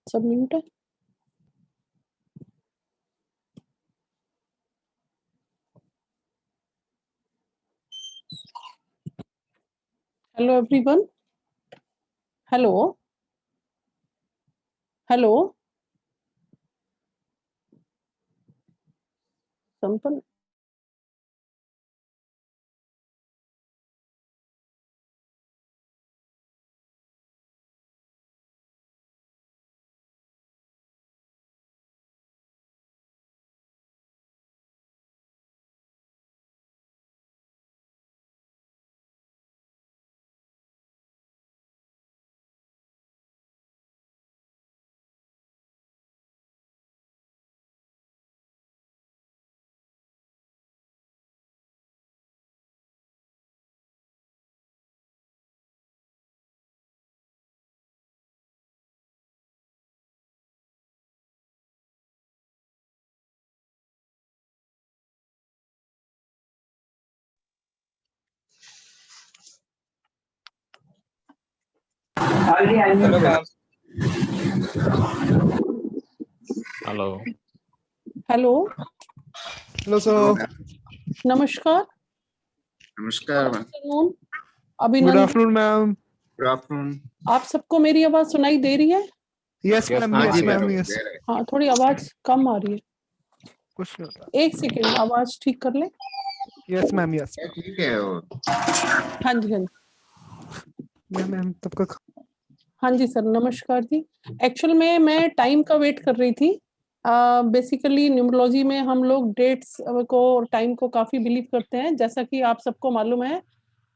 सब म्यूट है। Hello everyone. Hello hello संपन्न। Hello ma'am. Hello hello hello sir. नमस्कार। नमस्कार मैम। आफ्टरनून। गुड अभिनंदन। Afternoon ma'am. Good afternoon. आप सबको मेरी आवाज सुनाई दे रही है? यस मैम, हाँ यस जी मैम, मैम। यस। हाँ, थोड़ी आवाज कम आ रही है। कुछ नहीं होता। एक सेकेंड, आवाज ठीक कर ले। यस मैम, यस ठीक है वो। हाँ जी हाँ जी मैम तब का। हाँ जी सर, नमस्कार जी। एक्चुअल में मैं टाइम का वेट कर रही थी। बेसिकली न्यूमरोलॉजी में हम लोग डेट्स को और टाइम को काफी बिलीव करते हैं। जैसा कि आप सबको मालूम है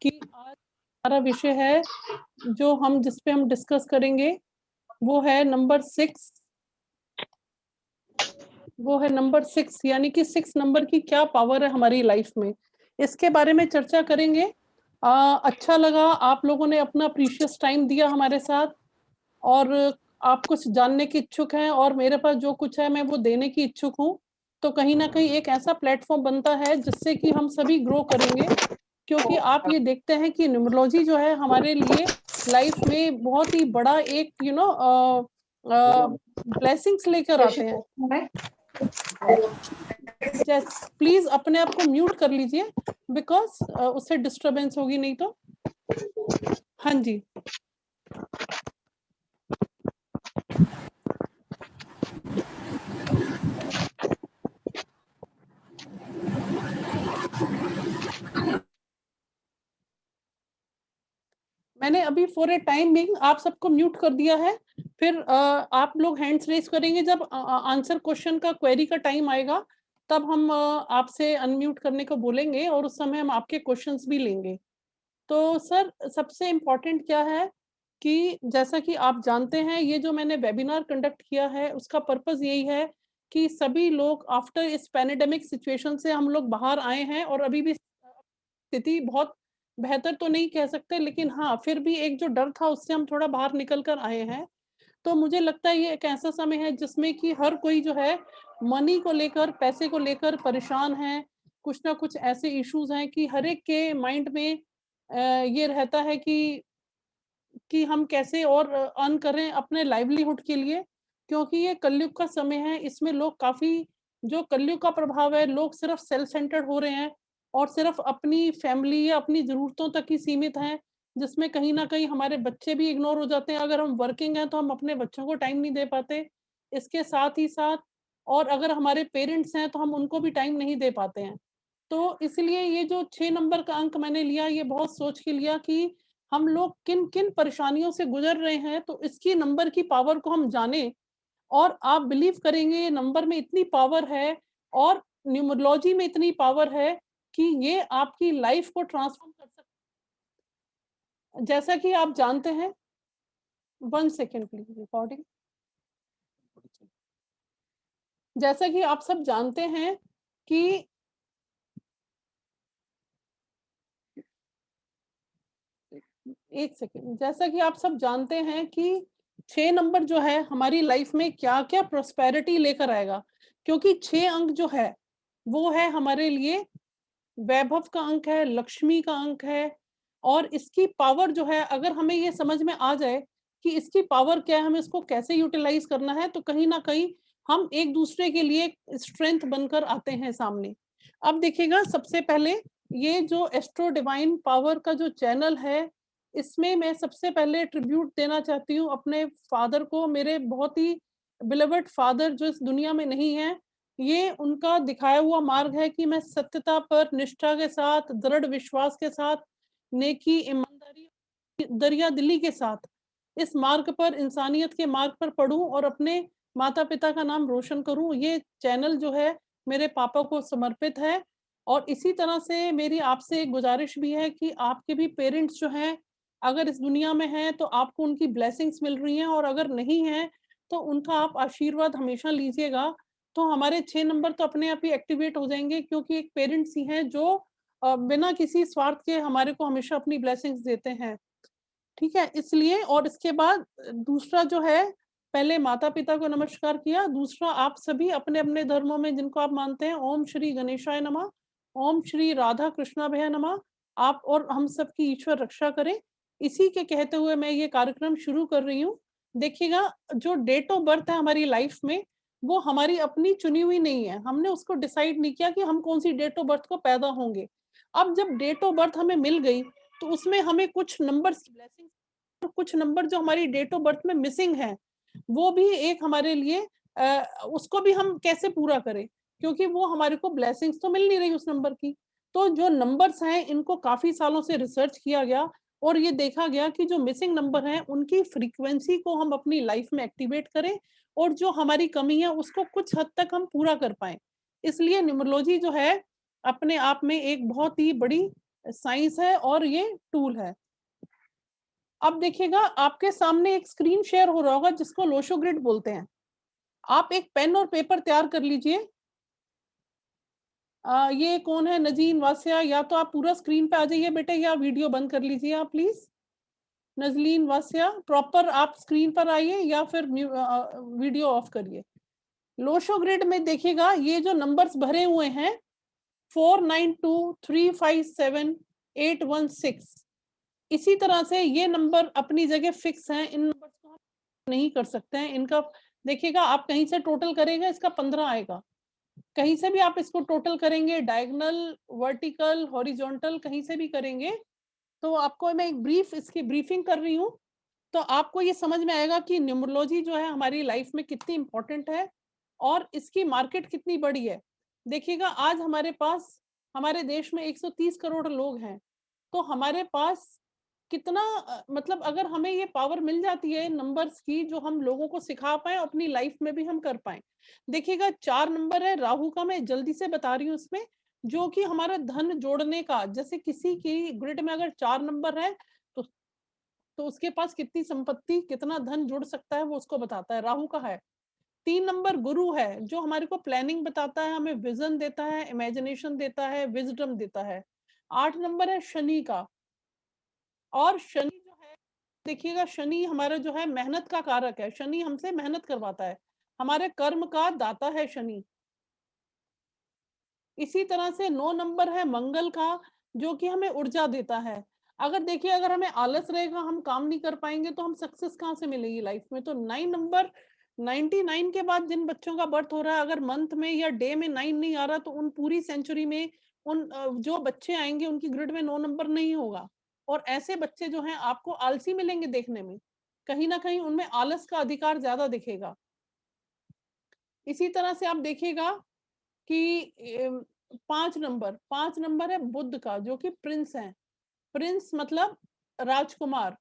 कि आज हमारा विषय है जो हम जिस पे हम डिस्कस करेंगे वो है नंबर 6। वो है नंबर 6, यानी कि 6 नंबर की क्या पावर है हमारी लाइफ में, इसके बारे में चर्चा करेंगे। अच्छा लगा आप लोगों ने अपना प्रीशियस टाइम दिया हमारे साथ, और आप कुछ जानने की इच्छुक हैं और मेरे पास जो कुछ है मैं वो देने की इच्छुक हूँ। तो कहीं ना कहीं एक ऐसा प्लेटफॉर्म बनता है जिससे कि हम सभी ग्रो करेंगे, क्योंकि आप ये देखते हैं कि न्यूमरोलॉजी जो है हमारे लिए लाइफ में बहुत ही बड़ा एक ब्लेसिंग्स लेकर आते हैं। प्लीज अपने आप को म्यूट कर लीजिए, बिकॉज उससे डिस्टरबेंस होगी नहीं तो। हाँ जी। मैंने अभी फॉर ए टाइम बिंग आप सबको म्यूट कर दिया है। फिर आप लोग हैंड्स रेज करेंगे जब आंसर क्वेश्चन का क्वेरी का टाइम आएगा, तब हम आपसे अनम्यूट करने को बोलेंगे और उस समय हम आपके क्वेश्चंस भी लेंगे। तो सर, सबसे इम्पोर्टेंट क्या है कि जैसा कि आप जानते हैं ये जो मैंने वेबिनार कंडक्ट किया है उसका पर्पस यही है कि सभी लोग आफ्टर इस पैंडेमिक सिचुएशन से हम लोग बाहर आए हैं, और अभी भी स्थिति बहुत बेहतर तो नहीं कह सकते, लेकिन हाँ फिर भी एक जो डर था उससे हम थोड़ा बाहर निकल कर आए हैं। तो मुझे लगता है ये एक ऐसा समय है जिसमें कि हर कोई जो है मनी को लेकर, पैसे को लेकर परेशान है। कुछ ना कुछ ऐसे इश्यूज हैं कि हर एक के माइंड में ये रहता है कि हम कैसे और अर्न करें अपने लाइवलीहुड के लिए, क्योंकि ये कलयुग का समय है। इसमें लोग काफ़ी, जो कलयुग का प्रभाव है, लोग सिर्फ सेल्फ सेंटर्ड हो रहे हैं और सिर्फ अपनी फैमिली या अपनी ज़रूरतों तक ही सीमित हैं, जिसमें कहीं न कहीं हमारे बच्चे भी इग्नोर हो जाते हैं। अगर हम वर्किंग हैं तो हम अपने बच्चों को टाइम नहीं दे पाते। इसके साथ ही साथ, और अगर हमारे पेरेंट्स हैं तो हम उनको भी टाइम नहीं दे पाते हैं। तो इसलिए ये जो 6 नंबर का अंक मैंने लिया, ये बहुत सोच के लिया कि हम लोग किन-किन परेशानियों से गुज़र रहे हैं, तो इसकी नंबर की पावर को हम जानें। और आप बिलीव करेंगे नंबर में इतनी पावर है और न्यूमरोलॉजी में इतनी पावर है कि ये आपकी लाइफ को ट्रांसफ़ॉर्म कर सकता। जैसा कि आप जानते हैं, 1 सेकंड प्लीज़ रिकॉर्डिंग। जैसा कि आप सब जानते हैं कि 1 सेकंड, जैसा कि आप सब जानते हैं कि 6 नंबर जो है हमारी लाइफ में क्या-क्या प्रॉस्पेरिटी लेकर आएगा। क्योंकि 6 अंक जो है, वो है हमारे लिए वैभव का अंक है, लक्ष्मी का अंक है, और इसकी पावर जो है, अगर हमें ये समझ में आ जाए कि इसकी पावर क्या है, हमें इसको कैसे यूटिलाइज करना है, तो कहीं ना कहीं हम एक दूसरे के लिए स्ट्रेंथ बनकर आते हैं सामने। अब देखिएगा, सबसे पहले ये जो एस्ट्रो डिवाइन पावर का जो चैनल है, इसमें मैं सबसे पहले ट्रिब्यूट देना चाहती हूँ अपने फादर को, मेरे बहुत ही बिलवड फादर जो इस दुनिया में नहीं है। ये उनका दिखाया हुआ मार्ग है कि मैं सत्यता पर निष्ठा के साथ, दृढ़ विश्वास के साथ, नेकी, ईमानदारी, दरिया दिली के साथ इस मार्ग पर, इंसानियत के मार्ग पर पढ़ूं और अपने माता पिता का नाम रोशन करूं। ये चैनल जो है मेरे पापा को समर्पित है। और इसी तरह से मेरी आपसे एक गुजारिश भी है कि आपके भी पेरेंट्स जो हैं, अगर इस दुनिया में हैं तो आपको उनकी ब्लेसिंग्स मिल रही हैं, और अगर नहीं है तो उनका आप आशीर्वाद हमेशा लीजिएगा। तो हमारे 6 नंबर तो अपने आप ही एक्टिवेट हो जाएंगे, क्योंकि एक पेरेंट्स ही हैं जो बिना किसी स्वार्थ के हमारे को हमेशा अपनी ब्लेसिंग्स देते हैं। ठीक है, इसलिए। और इसके बाद दूसरा जो है, पहले माता पिता को नमस्कार किया, दूसरा आप सभी अपने अपने धर्मों में जिनको आप मानते हैं, ओम श्री गणेशाय नमः, ओम श्री राधा कृष्णाभ्याय नमः। आप और हम सब की ईश्वर रक्षा करें। इसी के कहते हुए मैं ये कार्यक्रम शुरू कर रही हूँ। देखिएगा, जो डेट ऑफ बर्थ है हमारी लाइफ में, वो हमारी अपनी चुनी हुई नहीं है। हमने उसको डिसाइड नहीं किया कि हम कौन सी डेट ऑफ बर्थ को पैदा होंगे। अब जब डेट ऑफ बर्थ हमें मिल गई, तो उसमें हमें कुछ नंबर ब्लेसिंग, कुछ नंबर जो हमारी डेट ऑफ बर्थ में मिसिंग है, वो भी एक हमारे लिए उसको भी हम कैसे पूरा करें, क्योंकि वो हमारे को ब्लेसिंग्स तो मिल नहीं रही उस नंबर की। तो जो नंबर्स हैं, इनको काफी सालों से रिसर्च किया गया और ये देखा गया कि जो मिसिंग नंबर हैं, उनकी फ्रीक्वेंसी को हम अपनी लाइफ में एक्टिवेट करें, और जो हमारी कमी है उसको कुछ हद तक हम पूरा कर पाए। इसलिए न्यूमरोलॉजी जो है अपने आप में एक बहुत ही बड़ी साइंस है और ये टूल है। अब देखिएगा, आपके सामने एक स्क्रीन शेयर हो रहा होगा जिसको लोशो ग्रिड बोलते हैं। आप एक पेन और पेपर तैयार कर लीजिए। ये कौन है, नजीन वासिया? या तो आप पूरा स्क्रीन पे आ जाइए बेटे, या वीडियो बंद कर लीजिए आप प्लीज। नजलीन वासिया, प्रॉपर आप स्क्रीन पर आइए या फिर वीडियो ऑफ करिए। लोशो ग्रिड में देखिएगा, ये जो नंबर्स भरे हुए हैं 492357 816, इसी तरह से ये नंबर अपनी जगह फिक्स हैं। इन नंबर्स को हम नहीं कर सकते हैं। इनका देखिएगा, आप कहीं से टोटल करेंगे इसका 15 आएगा, कहीं से भी आप इसको टोटल करेंगे, डायगोनल, वर्टिकल, हॉरिजॉन्टल, कहीं से भी करेंगे। तो आपको मैं एक ब्रीफ इसकी ब्रीफिंग कर रही हूँ, तो आपको ये समझ में आएगा कि न्यूमरोलॉजी जो है हमारी लाइफ में कितनी इंपॉर्टेंट है और इसकी मार्केट कितनी बड़ी है। देखिएगा, आज हमारे पास, हमारे देश में 130 करोड़ लोग हैं, तो हमारे पास कितना मतलब अगर हमें ये पावर मिल जाती है नंबर्स की, जो हम लोगों को सिखा पाए, अपनी लाइफ में भी हम कर पाए। देखिएगा, 4 नंबर है राहु का, मैं जल्दी से बता रही हूँ इसमें, जो कि हमारा धन जोड़ने का, जैसे किसी की ग्रिड में अगर 4 नंबर है तो उसके पास कितनी संपत्ति, कितना धन जुड़ सकता है, वो उसको बताता है, राहु का है। 3 नंबर गुरु है, जो हमारे को प्लानिंग बताता है, हमें विजन देता है, इमेजिनेशन देता है, विजडम देता है। 8 नंबर है शनि का, और शनि जो है, देखिएगा, शनि हमारा जो है मेहनत का कारक है, शनि हमसे मेहनत करवाता है, हमारे कर्म का दाता है शनि। इसी तरह से 9 नंबर है मंगल का, जो कि हमें ऊर्जा देता है। अगर देखिए, अगर हमें आलस रहेगा, हम काम नहीं कर पाएंगे, तो हम सक्सेस कहाँ से मिलेगी लाइफ में। तो 9 नंबर, 99 के बाद जिन बच्चों का बर्थ हो रहा है, अगर मंथ में या डे में 9 नहीं आ रहा, तो उन पूरी सेंचुरी में उन जो बच्चे आएंगे उनकी ग्रिड में 9 नंबर नहीं होगा। और ऐसे बच्चे जो हैं आपको आलसी मिलेंगे देखने में, कहीं ना कहीं उनमें आलस का अधिकार ज्यादा दिखेगा। इसी तरह से आप देखिएगा कि 5 नंबर है बुध का, जो कि प्रिंस है, प्रिंस मतलब राजकुमार।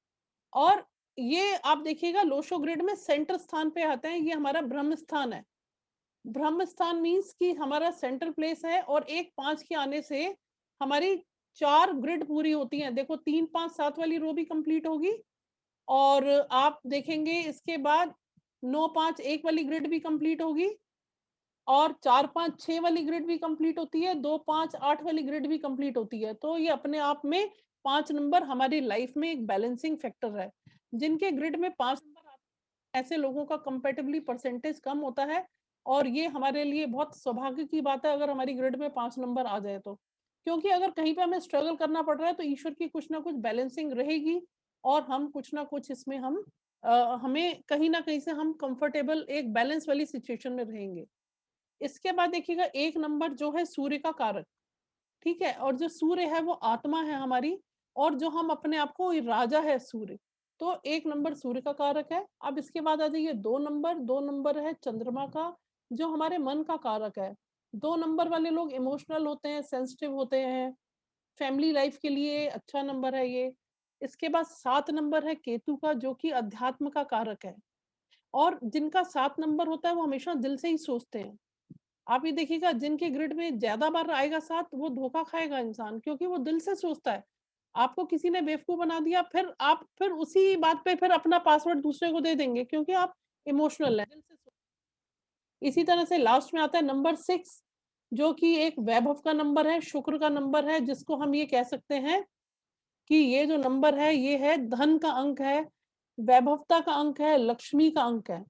और ये आप देखिएगा लोशो ग्रिड में सेंटर स्थान पे आते हैं, ये हमारा ब्रह्म स्थान है। ब्रह्म स्थान मीन्स कि हमारा सेंटर प्लेस है, और 1 5 के आने से हमारी 4 ग्रिड पूरी होती हैं। देखो 3 5 7 वाली रो भी कंप्लीट होगी, और आप देखेंगे इसके बाद 9 5 1 वाली ग्रिड भी कंप्लीट होगी, और 4 5 6 वाली ग्रिड भी कंप्लीट होती है, 2 5 8 वाली ग्रिड भी कंप्लीट होती है। तो ये अपने आप में 5 नंबर हमारी लाइफ में एक बैलेंसिंग फैक्टर है। जिनके ग्रिड में 5 नंबर आते हैं, ऐसे लोगों का कंपैरेटिवली परसेंटेज कम होता है, और ये हमारे लिए बहुत सौभाग्य की बात है अगर हमारी ग्रिड में 5 नंबर आ जाए तो। क्योंकि अगर कहीं पे हमें स्ट्रगल करना पड़ रहा है, तो ईश्वर की कुछ ना कुछ बैलेंसिंग रहेगी, और हम कुछ ना कुछ इसमें हम हमें कहीं ना कहीं से हम कंफर्टेबल एक बैलेंस वाली सिचुएशन में रहेंगे। इसके बाद देखिएगा 1 नंबर जो है सूर्य का कारक, ठीक है, और जो सूर्य है वो आत्मा है हमारी, और जो हम अपने आप को राजा है सूर्य, तो 1 नंबर सूर्य का कारक है। अब इसके बाद आ जाइए 2 नंबर, 2 नंबर है चंद्रमा का, जो हमारे मन का कारक है। 2 नंबर वाले लोग इमोशनल होते हैं, सेंसिटिव होते हैं, फैमिली लाइफ के लिए अच्छा नंबर है ये। इसके बाद 7 नंबर है केतु का, जो कि अध्यात्म का कारक है, और जिनका 7 नंबर होता है वो हमेशा दिल से ही सोचते हैं। आप ये देखिएगा जिनके ग्रिड में ज्यादा बार आएगा 7, वो धोखा खाएगा इंसान, क्योंकि वो दिल से सोचता है। आपको किसी ने बेवकूफ बना दिया, फिर आप फिर उसी बात पे फिर अपना पासवर्ड दूसरे को दे देंगे, क्योंकि आप इमोशनल है, दिल से इसी तरह से लास्ट में आता है नंबर 6, जो कि एक वैभव का नंबर है, शुक्र का नंबर है, जिसको हम ये कह सकते हैं कि ये जो नंबर है ये है धन का अंक है, वैभवता का अंक है, लक्ष्मी का अंक है।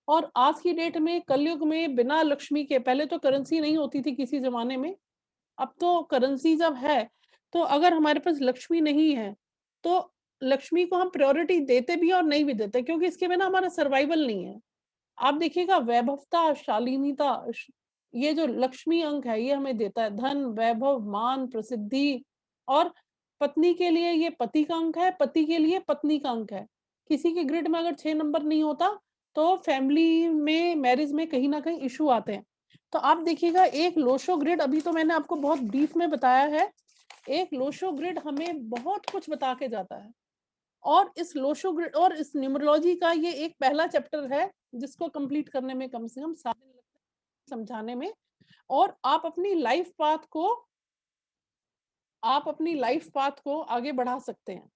और आज की डेट में कलयुग में बिना लक्ष्मी के, पहले तो करेंसी नहीं होती थी किसी जमाने में, अब तो करेंसी जब है, तो अगर हमारे पास लक्ष्मी नहीं है, तो लक्ष्मी को हम प्रायोरिटी देते भी हैं और नहीं भी देते, क्योंकि इसके बिना हमारा सर्वाइवल नहीं है। आप देखिएगा वैभवता, शालीनता, ये जो लक्ष्मी अंक है ये हमें देता है धन, वैभव, मान, प्रसिद्धि। और पत्नी के लिए ये पति का अंक है, पति के लिए पत्नी का अंक है। किसी के ग्रिड में अगर 6 नंबर नहीं होता, तो फैमिली में, मैरिज में कहीं ना कहीं इशू आते हैं। तो आप देखिएगा एक लोशो ग्रिड, अभी तो मैंने आपको बहुत ब्रीफ में बताया है, एक लोशो ग्रिड हमें बहुत कुछ बता के जाता है। और इस लोशो ग्रिड और इस न्यूमरोलॉजी का ये एक पहला चैप्टर है, जिसको कंप्लीट करने में कम से कम 7 दिन लगते हैं समझाने में। और आप अपनी लाइफ पाथ को आगे बढ़ा सकते हैं।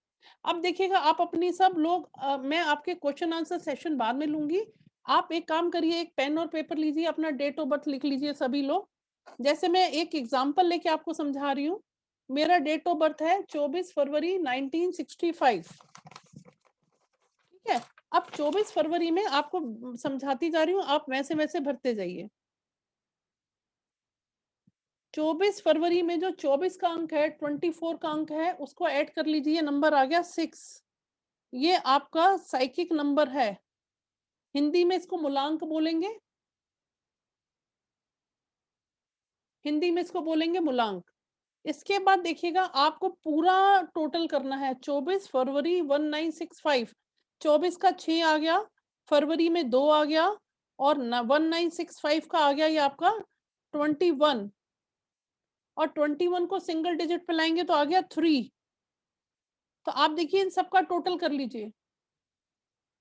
अब देखिएगा आप अपनी सब लोग, मैं आपके क्वेश्चन आंसर सेशन बाद में लूंगी। आप एक काम करिए, एक पेन और पेपर लीजिए, अपना डेट ऑफ बर्थ लिख लीजिए सभी लोग। जैसे मैं एक एग्जांपल लेके आपको समझा रही हूँ। मेरा डेट ऑफ बर्थ है 24 फरवरी 1965, ठीक है। अब 24 फरवरी में आपको समझाती जा रही हूँ, आप वैसे वैसे भरते जाइए। 24 फरवरी में जो 24 का अंक है, 24 का अंक है, उसको ऐड कर लीजिए, नंबर आ गया 6। ये आपका साइकिक नंबर है, हिंदी में इसको मूलांक बोलेंगे, हिंदी में इसको बोलेंगे मूलांक। इसके बाद देखिएगा आपको पूरा टोटल करना है। 24 फरवरी 1965, 24 का 6 आ गया, फरवरी में 2 आ गया, और 1965 का आ गया ये आपका 21, और 21 को सिंगल डिजिट पे लाएंगे तो आ गया 3। तो आप देखिए इन सबका टोटल कर लीजिए,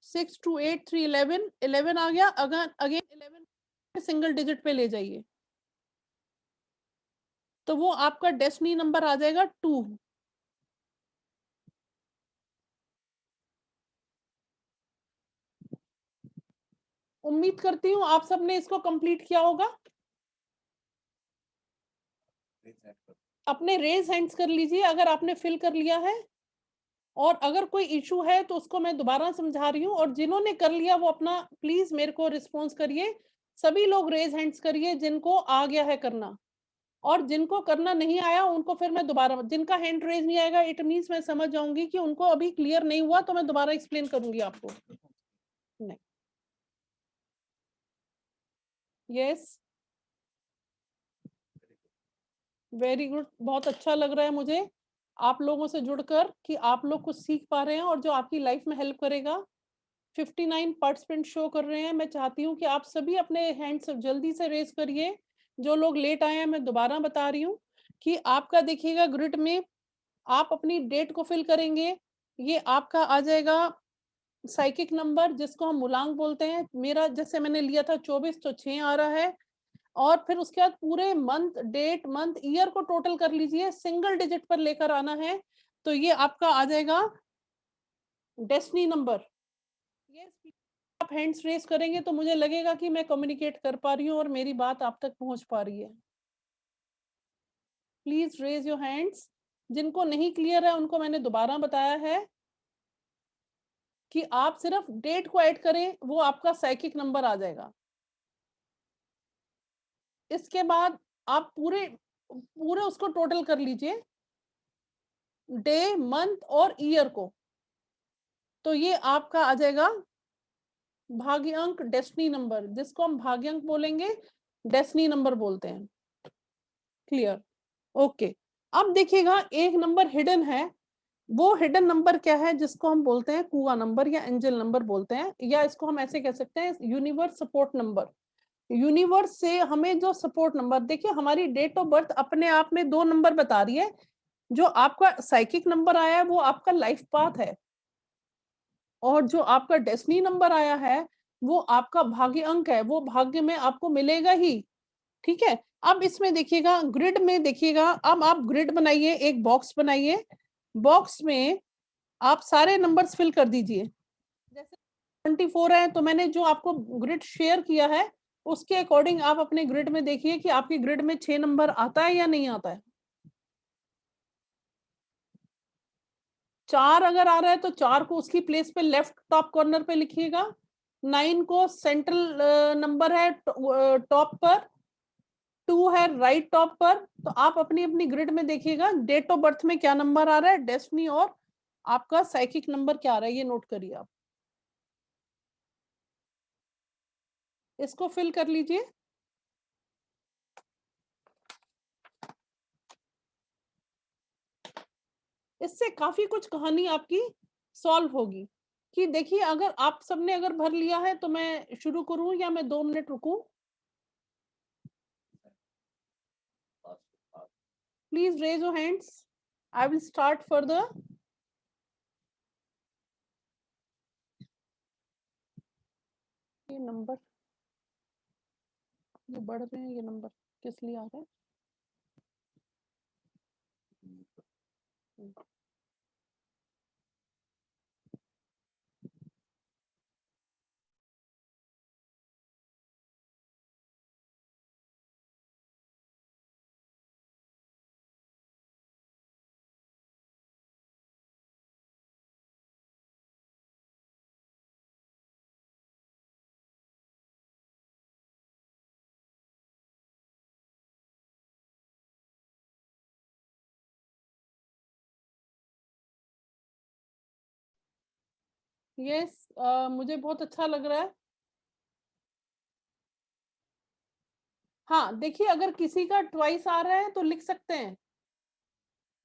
6 2 8 3 11, 11 आ गया, अगर अगेन 11 सिंगल डिजिट पे ले जाइए, तो वो आपका डेस्टिनी नंबर आ जाएगा 2। उम्मीद करती हूँ आप सबने इसको कंप्लीट किया होगा। अपने रेज हैंड्स कर लीजिए अगर आपने फिल कर लिया है, और अगर कोई इशू है तो उसको मैं दोबारा समझा रही हूँ। और जिन्होंने कर लिया वो अपना प्लीज मेरे को रिस्पॉन्स करिए। सभी लोग रेज हैंड्स करिए जिनको आ गया है करना, और जिनको करना नहीं आया उनको फिर मैं दोबारा, जिनका हैंड रेज नहीं आएगा इट मींस मैं समझ जाऊंगी कि उनको अभी क्लियर नहीं हुआ, तो मैं दोबारा एक्सप्लेन करूंगी आपको। नहीं, यस, वेरी गुड, बहुत अच्छा लग रहा है मुझे आप लोगों से जुड़कर कि आप लोग कुछ सीख पा रहे हैं और जो आपकी लाइफ में हेल्प करेगा। 59 पार्टिसिपेंट शो कर रहे हैं। मैं चाहती हूँ कि आप सभी अपने हैंड्स जल्दी से रेज करिए। जो लोग लेट आए हैं मैं दोबारा बता रही हूँ कि आपका देखिएगा ग्रिड में आप अपनी डेट को फिल करेंगे, ये आपका आ जाएगा साइकिक नंबर जिसको हम मूलांक बोलते हैं। मेरा जैसे मैंने लिया था 24, तो 6 आ रहा है। और फिर उसके बाद पूरे मंथ, डेट, मंथ, ईयर को टोटल कर लीजिए, सिंगल डिजिट पर लेकर आना है, तो ये आपका आ जाएगा डेस्टिनी नंबर। ये आप हैंड्स रेस करेंगे तो मुझे लगेगा कि मैं कम्युनिकेट कर पा रही हूँ और मेरी बात आप तक पहुंच पा रही है। Please raise your hands. जिनको नहीं क्लियर है उनको मैंने दोबारा बताया है कि आप सिर्फ डेट को ऐड करें, वो आपका साइकिक नंबर आ जाएगा। इसके बाद आप पूरे पूरे उसको टोटल कर लीजिए, डे, मंथ और ईयर को। तो ये आपका आ जाएगा भाग्य अंक, डेस्टिनी नंबर, जिसको हम भाग्य अंक बोलेंगे, डेस्टिनी नंबर बोलते हैं। क्लियर? ओके। अब देखिएगा एक नंबर हिडन है, वो हिडन नंबर क्या है, जिसको हम बोलते हैं कुआ नंबर या एंजल नंबर बोलते हैं, या इसको हम ऐसे कह सकते हैं यूनिवर्स सपोर्ट नंबर। यूनिवर्स से हमें जो सपोर्ट नंबर, देखिए हमारी डेट ऑफ बर्थ अपने आप में 2 नंबर बता रही है। जो आपका साइकिक नंबर आया है वो आपका लाइफ पाथ है, और जो आपका डेस्टिनी नंबर आया है वो आपका भाग्य अंक है, वो भाग्य में आपको मिलेगा ही। ठीक है? अब इसमें देखिएगा ग्रिड में, देखिएगा अब आप ग्रिड बनाइए, एक बॉक्स बनाइए, बॉक्स में आप सारे नंबर्स फिल कर दीजिए। जैसे 24 है तो मैंने जो आपको ग्रिड शेयर किया है उसके अकॉर्डिंग आप अपने ग्रिड में देखिए कि आपकी ग्रिड में 6 नंबर आता है या नहीं आता है। 4 अगर आ रहा है तो 4 को उसकी प्लेस पे लेफ्ट टॉप कॉर्नर पे लिखिएगा। 9 को सेंट्रल नंबर है टॉप पर, 2 है राइट टॉप पर। तो आप अपनी अपनी ग्रिड में देखिएगा डेट ऑफ बर्थ में क्या नंबर आ रहा है, डेस्टिनी और आपका साइकिक नंबर क्या आ रहा है, ये नोट करिए आप। इसको फिल कर लीजिए। इससे काफी कुछ कहानी आपकी सॉल्व होगी। कि देखिए अगर आप सबने अगर भर लिया है तो मैं शुरू करूं या मैं 2 मिनट रुकूं? Please raise your hands, I will start further. ये नंबर ये बढ़ रहे हैं, ये नंबर किस लिए आ रहे हैं? यस, मुझे बहुत अच्छा लग रहा है। हाँ देखिए अगर किसी का ट्वाइस आ रहा है तो लिख सकते हैं।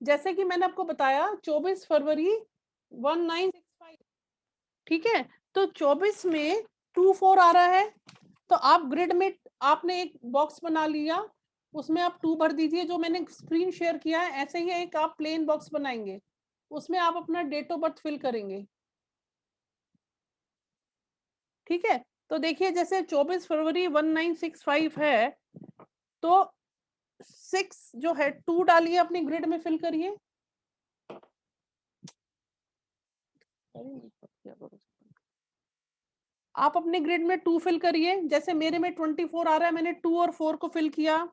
जैसे कि मैंने आपको बताया 24 फरवरी 1965, ठीक है? तो 24 में 24 आ रहा है, तो आप ग्रिड में आपने एक बॉक्स बना लिया, उसमें आप 2 भर दीजिए, जो मैंने स्क्रीन शेयर किया है ऐसे ही एक आप प्लेन बॉक्स बनाएंगे, उसमें आप अपना डेट ऑफ बर्थ फिल करेंगे। ठीक है? तो देखिए जैसे 24 फरवरी 1965 है, तो 6 जो है 2 डालिए, अपनी ग्रिड में फिल करिए। आप अपने ग्रिड में 2 फिल करिए। जैसे मेरे में 24 आ रहा है, मैंने 2 और 4 को फिल किया,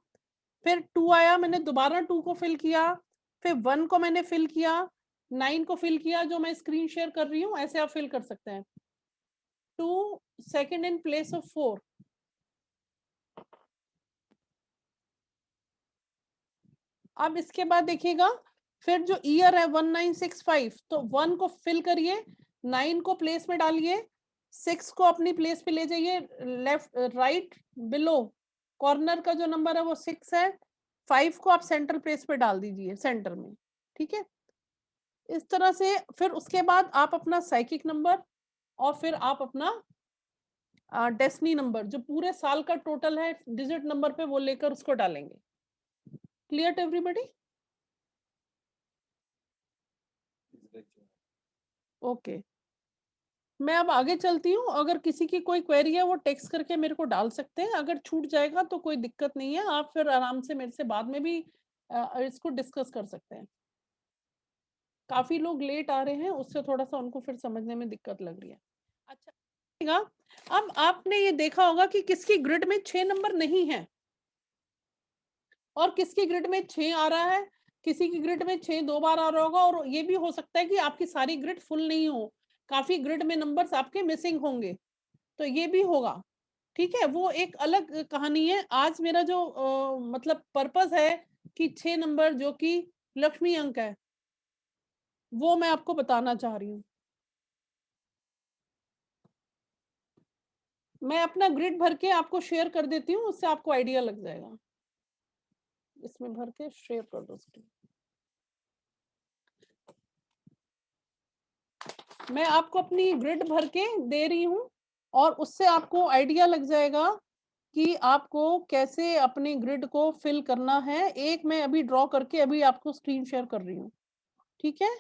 फिर 2 आया, मैंने दोबारा 2 को फिल किया, फिर 1 को मैंने फिल किया, 9 को फिल किया, जो मैं स्क्रीन शेयर कर रही हूँ ऐसे आप फिल कर सकते हैं। 2 सेकंड इन प्लेस ऑफ 4। अब इसके बाद देखिएगा फिर जो ईयर है 1965, तो 1 को फिल करिए, 9 को प्लेस में डालिए, 6 को अपनी प्लेस पे ले जाइए, लेफ्ट राइट बिलो कॉर्नर का जो नंबर है वो 6 है, 5 को आप सेंट्रल प्लेस पे डाल दीजिए सेंटर में। ठीक है? इस तरह से फिर उसके बाद आप अपना साइकिक नंबर और फिर आप अपना डेस्टिनी नंबर जो पूरे साल का टोटल है डिजिट नंबर पे वो लेकर उसको डालेंगे। Clear to everybody? ओके, मैं अब आगे चलती हूँ। अगर किसी की कोई क्वेरी है वो टेक्स्ट करके मेरे को डाल सकते हैं, अगर छूट जाएगा तो कोई दिक्कत नहीं है, आप फिर आराम से मेरे से बाद में भी इसको डिस्कस कर सकते हैं। काफी लोग लेट आ रहे हैं, उससे थोड़ा सा उनको फिर समझने में दिक्कत लग रही है। अच्छा, अब आपने ये देखा होगा कि किसकी ग्रिड में 6 नंबर नहीं है और किसकी ग्रिड में 6 आ रहा है, किसी की ग्रिड में 6 2 बार आ रहा होगा, और ये भी हो सकता है कि आपकी सारी ग्रिड फुल नहीं हो, काफी ग्रिड में नंबर्स आपके मिसिंग होंगे, तो ये भी होगा। ठीक है? वो एक अलग कहानी है। आज मेरा जो मतलब पर्पस है कि 6 नंबर जो कि लक्ष्मी अंक है, वो मैं आपको बताना चाह रही हूँ। मैं अपना ग्रिड भर के आपको शेयर कर देती हूँ, उससे आपको आइडिया लग जाएगा। इसमें भर के शेयर कर दो स्क्रीन। मैं आपको अपनी ग्रिड भर के दे रही हूँ और उससे आपको आइडिया लग जाएगा कि आपको कैसे अपने ग्रिड को फिल करना है। एक मैं अभी ड्रॉ करके अभी आपको स्क्रीन शेयर कर रही हूँ, ठीक है,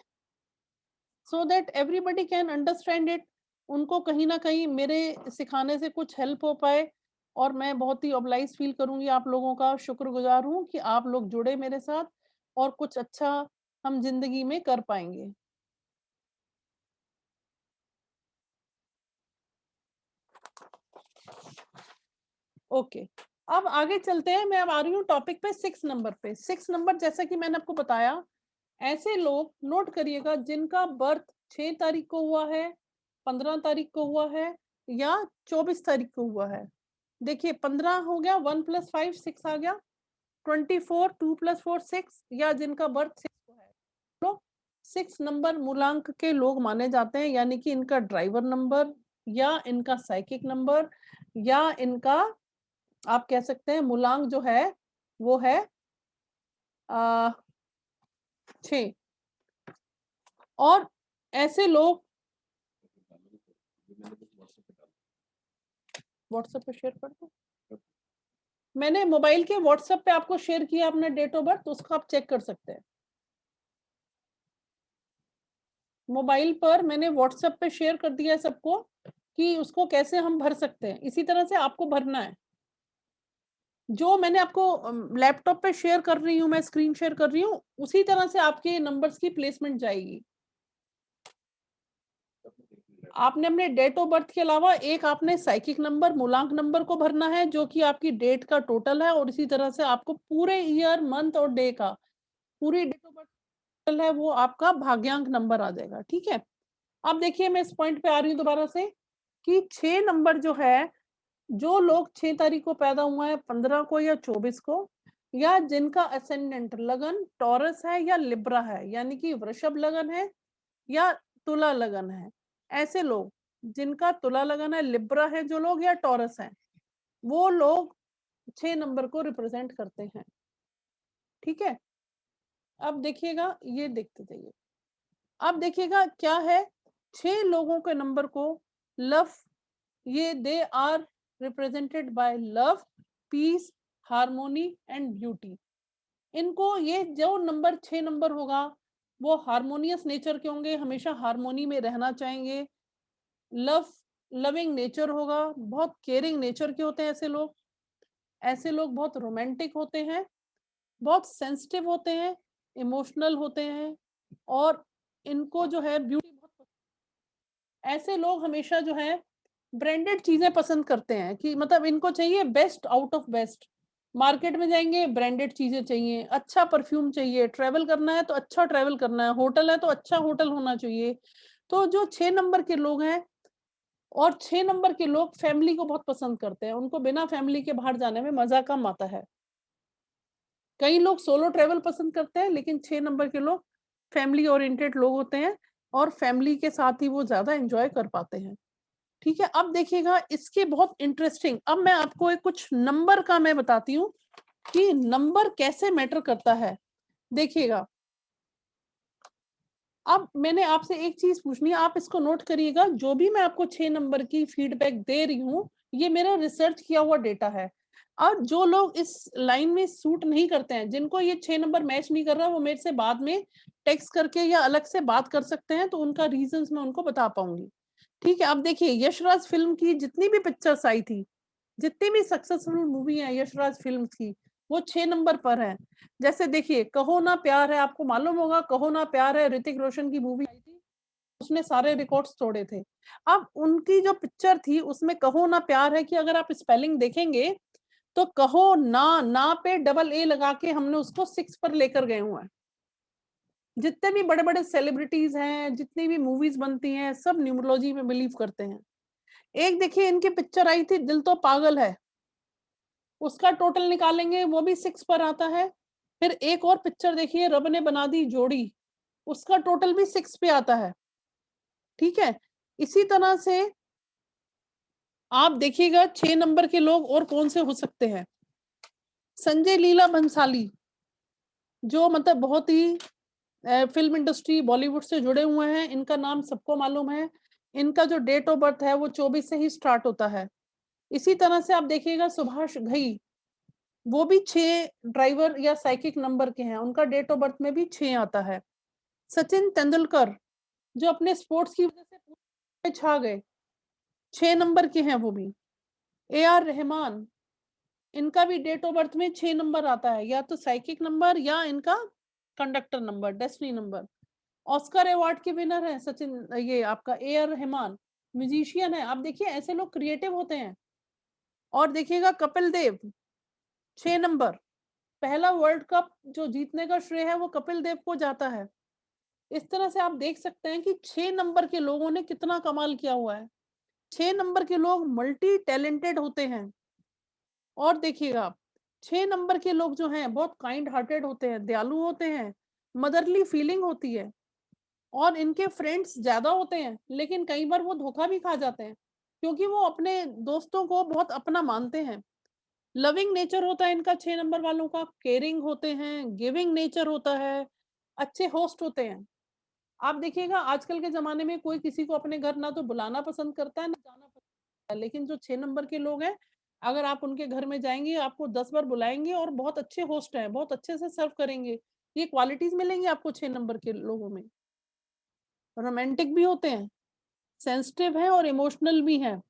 so that everybody can understand it. उनको कहीं ना कहीं मेरे सिखाने से कुछ हेल्प हो पाए, और मैं बहुत ही ऑब्लाइज फील करूंगी, आप लोगों का शुक्रगुजार हूँ कि आप लोग जुड़े मेरे साथ और कुछ अच्छा हम जिंदगी में कर पाएंगे। ओके, अब आगे चलते हैं। मैं अब आ रही हूँ टॉपिक पे 6 नंबर पे। 6 नंबर, जैसा कि मैंने आपको बताया, ऐसे लोग नोट करिएगा जिनका बर्थ 6 तारीख को हुआ है, 15 तारीख को हुआ है या 24 तारीख को हुआ है। देखिए 15 हो गया, 1 + 5 6 आ गया, 24 2 + 4 6, या जिनका बर्थ 6 को है, तो 6 नंबर मूलांक के लोग माने जाते हैं, यानी कि इनका ड्राइवर नंबर या इनका साइकिक नंबर या इनका आप कह सकते हैं मूलांक जो है वो है 6। और ऐसे लोग व्हाट्सएप पे शेयर कर दो। मैंने मोबाइल के व्हाट्सएप पे आपको शेयर किया अपना डेट ऑफ बर्थ, उसको आप चेक कर सकते हैं। मोबाइल पर मैंने व्हाट्सएप पे शेयर कर दिया है सबको कि उसको कैसे हम भर सकते हैं। इसी तरह से आपको भरना है। जो मैंने आपको लैपटॉप पे शेयर कर रही हूँ, मैं स्क्रीन शेयर कर रही हूँ, उसी तरह से आपके नंबर्स की प्लेसमेंट जाएगी। आपने अपने डेट ऑफ बर्थ के अलावा एक आपने साइकिक नंबर, मूलांक नंबर को भरना है, जो कि आपकी डेट का टोटल है, और इसी तरह से आपको पूरे ईयर, मंथ और डे का पूरी डेट ऑफ बर्थ टोटल है, वो आपका भाग्यांक नंबर आ जाएगा, ठीक है। अब देखिए मैं इस पॉइंट पे आ रही हूँ दोबारा से कि 6 नंबर जो है, जो लोग 6 तारीख को पैदा हुआ है, 15 को या 24 को, या जिनका असेंडेंट लगन टॉरस है या लिब्रा है, यानी कि वृषभ लगन है या तुला लगन है, ऐसे लोग जिनका तुला लगन है, लिब्रा है जो लोग, या टॉरस है, वो लोग 6 नंबर को रिप्रेजेंट करते हैं, ठीक है। अब देखिएगा, ये देखते जाइए। अब देखिएगा क्या है, 6 लोगों के नंबर को लव, ये they are represented by love, peace, harmony and beauty. इनको ये जो नंबर 6 नंबर होगा वो हार्मोनियस नेचर के होंगे, हमेशा हार्मोनी में रहना चाहेंगे, लविंग नेचर होगा, बहुत केयरिंग नेचर के होते हैं ऐसे लोग। ऐसे लोग बहुत रोमांटिक होते हैं, बहुत सेंसिटिव होते हैं, इमोशनल होते हैं, और इनको जो है ब्यूटी बहुत पसंद। ऐसे लोग हमेशा जो है ब्रांडेड चीजें पसंद करते हैं, कि मतलब इनको चाहिए best out of best. Market में जाएंगे, ब्रांडेड चीजें चाहिए, अच्छा परफ्यूम चाहिए, ट्रैवल करना है तो अच्छा ट्रैवल करना है, होटल है तो अच्छा होटल होना चाहिए। तो जो 6 नंबर के लोग हैं, और 6 नंबर के लोग फैमिली को बहुत पसंद करते हैं, उनको बिना फैमिली के बाहर जाने में मजा कम आता है। कई लोग सोलो ट्रैवल पसंद करते हैं, लेकिन 6 नंबर के लोग फैमिली ओरिएंटेड लोग होते हैं, और फैमिली के साथ ही वो ज्यादा एंजॉय कर पाते हैं, ठीक है। अब देखिएगा इसके बहुत इंटरेस्टिंग, अब मैं आपको एक कुछ नंबर का मैं बताती हूँ कि नंबर कैसे मैटर करता है। देखिएगा, अब मैंने आपसे एक चीज पूछनी है, आप इसको नोट करिएगा। जो भी मैं आपको 6 नंबर की फीडबैक दे रही हूँ, ये मेरा रिसर्च किया हुआ डेटा है। और जो लोग इस लाइन में सूट नहीं करते हैं, जिनको ये 6 नंबर मैच नहीं कर रहा, वो मेरे से बाद में टेक्स्ट करके या अलग से बात कर सकते हैं, तो उनका रीजंस मैं उनको बता पाऊंगी, ठीक है। अब देखिए, यशराज फिल्म की जितनी भी पिक्चर्स आई थी, जितनी भी सक्सेसफुल मूवी है यशराज फिल्म की, वो 6 नंबर पर है। जैसे देखिए, कहो ना प्यार है, आपको मालूम होगा कहो ना प्यार है, ऋतिक रोशन की मूवी आई थी, उसने सारे रिकॉर्ड्स तोड़े थे। अब उनकी जो पिक्चर थी उसमें कहो ना प्यार है कि अगर आप स्पेलिंग देखेंगे तो कहो ना पे डबल ए लगा के हमने उसको 6 पर लेकर गए हुए हैं। जितने भी बड़े बड़े सेलिब्रिटीज हैं, जितनी भी मूवीज बनती हैं, सब न्यूमरोलॉजी में बिलीव करते हैं। एक देखिए इनकी पिक्चर आई थी दिल तो पागल है, उसका टोटल निकालेंगे वो भी 6 पर आता है। फिर एक और पिक्चर देखिए, रब ने बना दी जोड़ी, उसका टोटल भी 6 पे आता है, ठीक है। इसी तरह से आप देखिएगा 6 नंबर के लोग और कौन से हो सकते हैं। संजय लीला भंसाली, जो मतलब बहुत ही फिल्म इंडस्ट्री बॉलीवुड से जुड़े हुए हैं, इनका नाम सबको मालूम है। इनका जो डेट ऑफ बर्थ है वो 24 से ही स्टार्ट होता है। इसी तरह से आप देखिएगा सुभाष घई, वो भी 6 ड्राइवर या साइकिक नंबर के हैं, उनका डेट ऑफ बर्थ में भी 6 आता है। सचिन तेंदुलकर, जो अपने स्पोर्ट्स की वजह से पूरे छा गए, 6 नंबर के हैं वो भी। AR रहमान, इनका भी डेट ऑफ बर्थ में 6 नंबर आता है, या तो साइकिक नंबर या इनका conductor number, destiny number. Oscar award के विनर है सचिन, ये आपका AR रहमान, म्यूजिशियन है। आप देखिए ऐसे लोग क्रिएटिव होते हैं। और देखिएगा कपिल देव, 6 नंबर, पहला वर्ल्ड कप जो जीतने का श्रेय है वो कपिल देव को जाता है। इस तरह से आप देख सकते हैं कि 6 नंबर के लोगों ने कितना कमाल किया हुआ है। 6 नंबर के लोग मल्टी टैलेंटेड होते हैं। और देखिएगा आप, 6 नंबर के लोग जो हैं बहुत काइंड हार्टेड होते हैं, दयालु होते हैं, मदरली फीलिंग होती है। और इनके फ्रेंड्स ज्यादा होते हैं, लेकिन कई बार वो धोखा भी खा जाते हैं, क्योंकि वो अपने दोस्तों को बहुत अपना मानते हैं। लविंग नेचर होता है इनका 6 नंबर वालों का, केयरिंग होते हैं, गिविंग नेचर होता है, अच्छे होस्ट होते हैं। आप देखिएगा आजकल के ज़माने में कोई किसी को अपने घर ना तो बुलाना पसंद करता है, ना जाना पसंद करता है, लेकिन जो 6 नंबर के लोग हैं, अगर आप उनके घर में जाएँगे, आपको 10 बार बुलाएँगे और बहुत अच्छे होस्ट हैं, बहुत अच्छे से सर्व करेंगे। ये क्वालिटीज़ मिलेंगी आपको 6 नंबर के लोगों में। रोमांटिक भी होते हैं, सेंसिटिव हैं और इमोशनल भी हैं।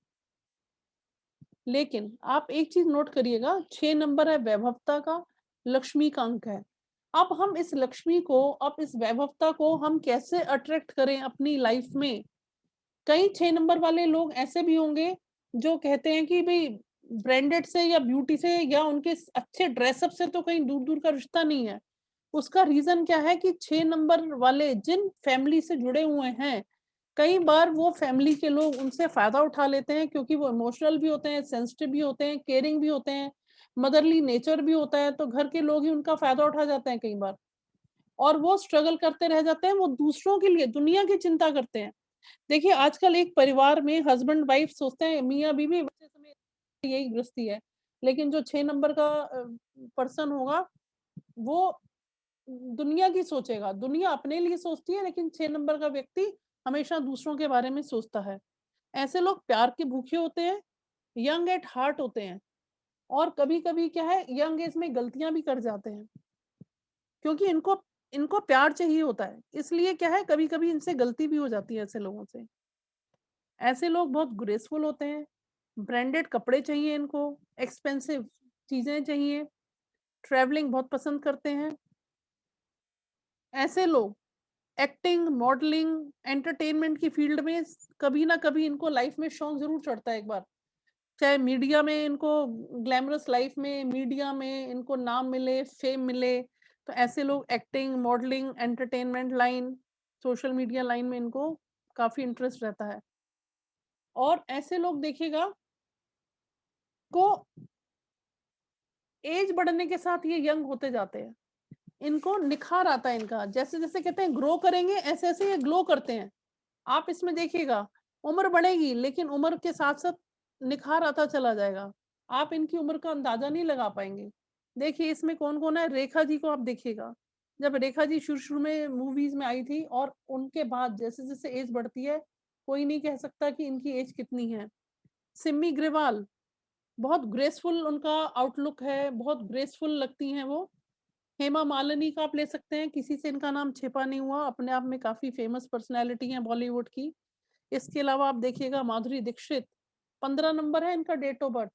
लेकिन आप एक चीज़ नोट करिएगा, 6 नंबर है वैभवता का, लक्ष्मी का अंक है। अब हम इस लक्ष्मी को, अब इस वैभवता को हम कैसे अट्रैक्ट करें अपनी लाइफ में? कई 6 नंबर वाले लोग ऐसे भी होंगे जो कहते हैं कि भई ब्रांडेड से या ब्यूटी से या उनके अच्छे ड्रेसअप से तो कहीं दूर-दूर का रिश्ता नहीं है। उसका रीज़न क्या है कि 6 नंबर वाले जिन फैमिली से जुड़े हुए हैं, कई बार वो फैमिली के लोग उनसे फ़ायदा उठा लेते हैं, क्योंकि वो इमोशनल भी होते हैं, सेंसिटिव भी होते हैं, केयरिंग भी होते हैं, मदरली नेचर भी होता है, तो घर के लोग ही उनका फ़ायदा उठा जाते हैं कई बार। और वो स्ट्रगल करते रह जाते हैं, वो दूसरों के लिए, दुनिया की चिंता करते हैं। देखिए आजकल एक परिवार में हस्बैंड वाइफ सोचते हैं मियाँ-बीवी बच्चे समेत यही गृहस्थी है। लेकिन जो 6 नंबर का पर्सन होगा, वो दुनिया की सोचेगा। दुनिया अपने लिए सोचती है, लेकिन 6 नंबर का व्यक्ति हमेशा दूसरों के बारे में सोचता है। ऐसे लोग प्यार के भूखे होते हैं, यंग एट हार्ट होते हैं, और कभी-कभी क्या है यंग एज में गलतियाँ भी कर जाते हैं। क्योंकि इनको इनको प्यार चाहिए होता है। इसलिए क्या है कभी-कभी इनसे गलती भी हो जाती है ऐसे लोगों से। ऐसे लोग बहुत ग्रेसफुल होते हैं, ब्रांडेड कपड़े चाहिए इनको, एक्सपेंसिव चीज़ें चाहिए, ट्रैवलिंग बहुत पसंद करते हैं। ऐसे लोग एक्टिंग, मॉडलिंग, एंटरटेनमेंट की फील्ड में कभी ना कभी इनको लाइफ में शौक ज़रूर चढ़ता है एक बार। चाहे मीडिया में इनको ग्लैमरस लाइफ में, मीडिया में इनको नाम मिले, फेम मिले, तो ऐसे लोग acting, modelling, entertainment line, social media line में इनको काफ़ी इंटरेस्ट रहता है। और ऐसे लोग देखिएगा को एज बढ़ने के साथ ये यंग होते जाते हैं। इनको निखार आता है इनका, जैसे-जैसे कहते हैं ग्रो करेंगे, ऐसे-ऐसे ये ग्लो करते हैं। आप इसमें देखिएगा, उम्र बढ़ेगी लेकिन उम्र के साथ-साथ निखार आता चला जाएगा। आप इनकी उम्र का अंदाज़ा नहीं लगा पाएँगे। देखिए इसमें कौन-कौन है, रेखा जी को आप देखिएगा। जब रेखा जी शुरू-शुरू में मूवीज़ में आई थी और उनके बाद जैसे-जैसे एज बढ़ती है, कोई नहीं कह सकता कि इनकी एज कितनी है। सिमी ग्रेवाल, बहुत ग्रेसफुल उनका आउटलुक है, बहुत ग्रेसफुल लगती हैं वो। हेमा मालिनी का आप ले सकते हैं, किसी से इनका नाम छिपा नहीं हुआ, अपने आप में काफ़ी फेमस पर्सनैलिटी हैं बॉलीवुड की। इसके अलावा आप देखिएगा माधुरी दीक्षित, 15 नंबर है इनका डेट ऑफ बर्थ।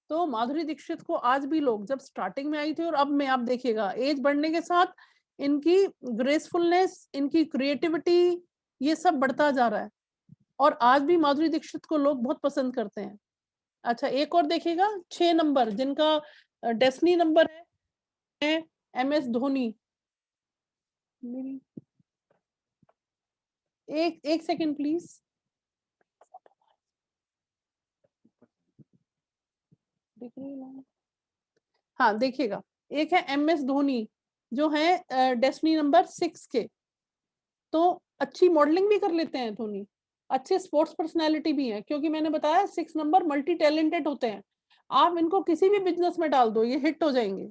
तो माधुरी दीक्षित को आज भी लोग, जब स्टार्टिंग में आई थी और अब में आप देखिएगा एज बढ़ने के साथ इनकी ग्रेसफुलनेस, इनकी क्रिएटिविटी, ये सब बढ़ता जा रहा है। और आज भी माधुरी दीक्षित को लोग बहुत पसंद करते हैं। अच्छा एक और देखिएगा 6 नंबर जिनका डेस्टिनी नंबर है MS धोनी। मेरी एक सेकंड प्लीज। दिख रही है ना? हाँ देखिएगा, एक है MS धोनी जो है डेस्टिनी नंबर 6 के। तो अच्छी मॉडलिंग भी कर लेते हैं धोनी। अच्छे स्पोर्ट्स पर्सनालिटी भी हैं, क्योंकि मैंने बताया 6 नंबर मल्टी टैलेंटेड होते हैं। आप इनको किसी भी बिजनेस में डाल दो, ये हिट हो जाएंगे।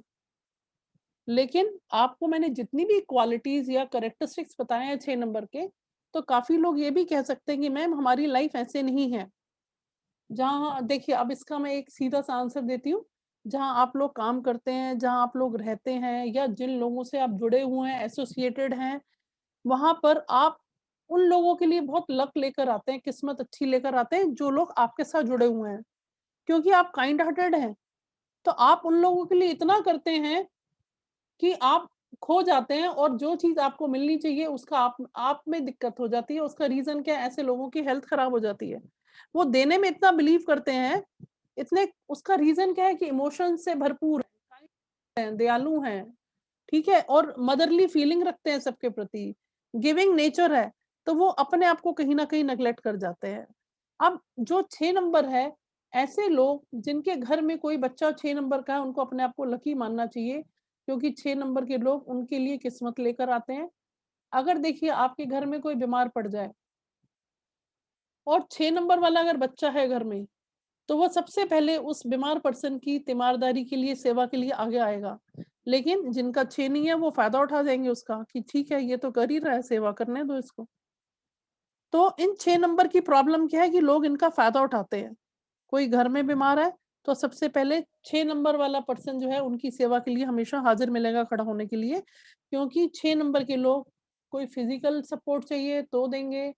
लेकिन आपको मैंने जितनी भी क्वालिटीज या करेक्टरिस्टिक्स बताए हैं 6 नंबर के, तो काफी लोग ये भी कह सकते हैं कि मैम हमारी लाइफ ऐसे नहीं है। जहाँ देखिए, अब इसका मैं एक सीधा सा आंसर देती हूँ। जहाँ आप लोग काम करते हैं, जहाँ आप लोग रहते हैं, या जिन लोगों से आप जुड़े हुए हैं, एसोसिएटेड हैं, वहां पर आप उन लोगों के लिए बहुत लक लेकर आते हैं, किस्मत अच्छी लेकर आते हैं, जो लोग आपके साथ जुड़े हुए हैं, क्योंकि आप काइंड हार्टेड हैं। तो आप उन लोगों के लिए इतना करते हैं कि आप खो जाते हैं, और जो चीज आपको मिलनी चाहिए उसका आप में दिक्कत हो जाती है। उसका रीजन क्या है? ऐसे लोगों की हेल्थ खराब हो जाती है। वो देने में इतना बिलीव करते हैं, इतने, उसका रीजन क्या है कि इमोशन से भरपूर है, दयालु हैं, ठीक है, और मदरली फीलिंग रखते हैं सबके प्रति, गिविंग नेचर है, तो वो अपने आप को कहीं ना कहीं नेग्लेक्ट कर जाते हैं। अब जो 6 नंबर है, ऐसे लोग जिनके घर में कोई बच्चा 6 नंबर का है, उनको अपने आप को लकी मानना चाहिए, क्योंकि 6 नंबर के लोग उनके लिए किस्मत लेकर आते हैं। अगर देखिए आपके घर में कोई बीमार पड़ जाए और 6 नंबर वाला अगर बच्चा है घर में, तो वो सबसे पहले उस बीमार पर्सन की तीमारदारी के लिए, सेवा के लिए आगे आएगा। लेकिन जिनका 6 नहीं है, वो फायदा उठा जाएंगे उसका, कि ठीक है ये तो कर ही रहा है, सेवा करने दो इसको। तो इन 6 नंबर की प्रॉब्लम क्या है कि लोग इनका फायदा उठाते हैं। कोई घर में बीमार है, तो सबसे पहले 6 नंबर वाला पर्सन जो है, उनकी सेवा के लिए हमेशा हाजिर मिलेगा खड़ा होने के लिए, क्योंकि 6 नंबर के लोग, कोई फिजिकल सपोर्ट चाहिए तो देंगे,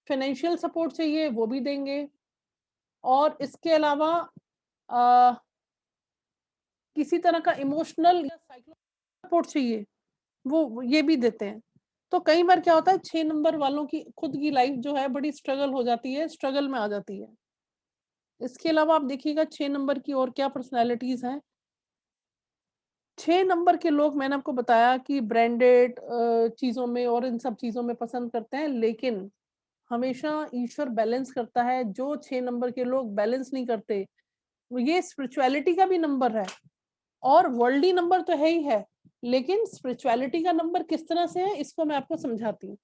फाइनेंशियल सपोर्ट चाहिए वो भी देंगे, और इसके अलावा अ, किसी तरह का इमोशनल या साइकोलॉजिकल सपोर्ट चाहिए, वो ये भी देते हैं। तो कई बार क्या होता है, 6 नंबर वालों की खुद की लाइफ जो है बड़ी स्ट्रगल हो जाती है, स्ट्रगल में आ जाती है। इसके अलावा आप देखिएगा 6 नंबर की और क्या पर्सनैलिटीज़ हैं। 6 नंबर के लोग, मैंने आपको बताया कि ब्रांडेड चीज़ों में और इन सब चीज़ों में पसंद करते हैं, लेकिन हमेशा ईश्वर बैलेंस करता है। जो 6 नंबर के लोग बैलेंस नहीं करते, ये स्पिरिचुअलिटी का भी नंबर है, और वर्ल्डली नंबर तो है ही है, लेकिन स्पिरिचुअलिटी का नंबर किस तरह से है, इसको मैं आपको समझाती हूँ।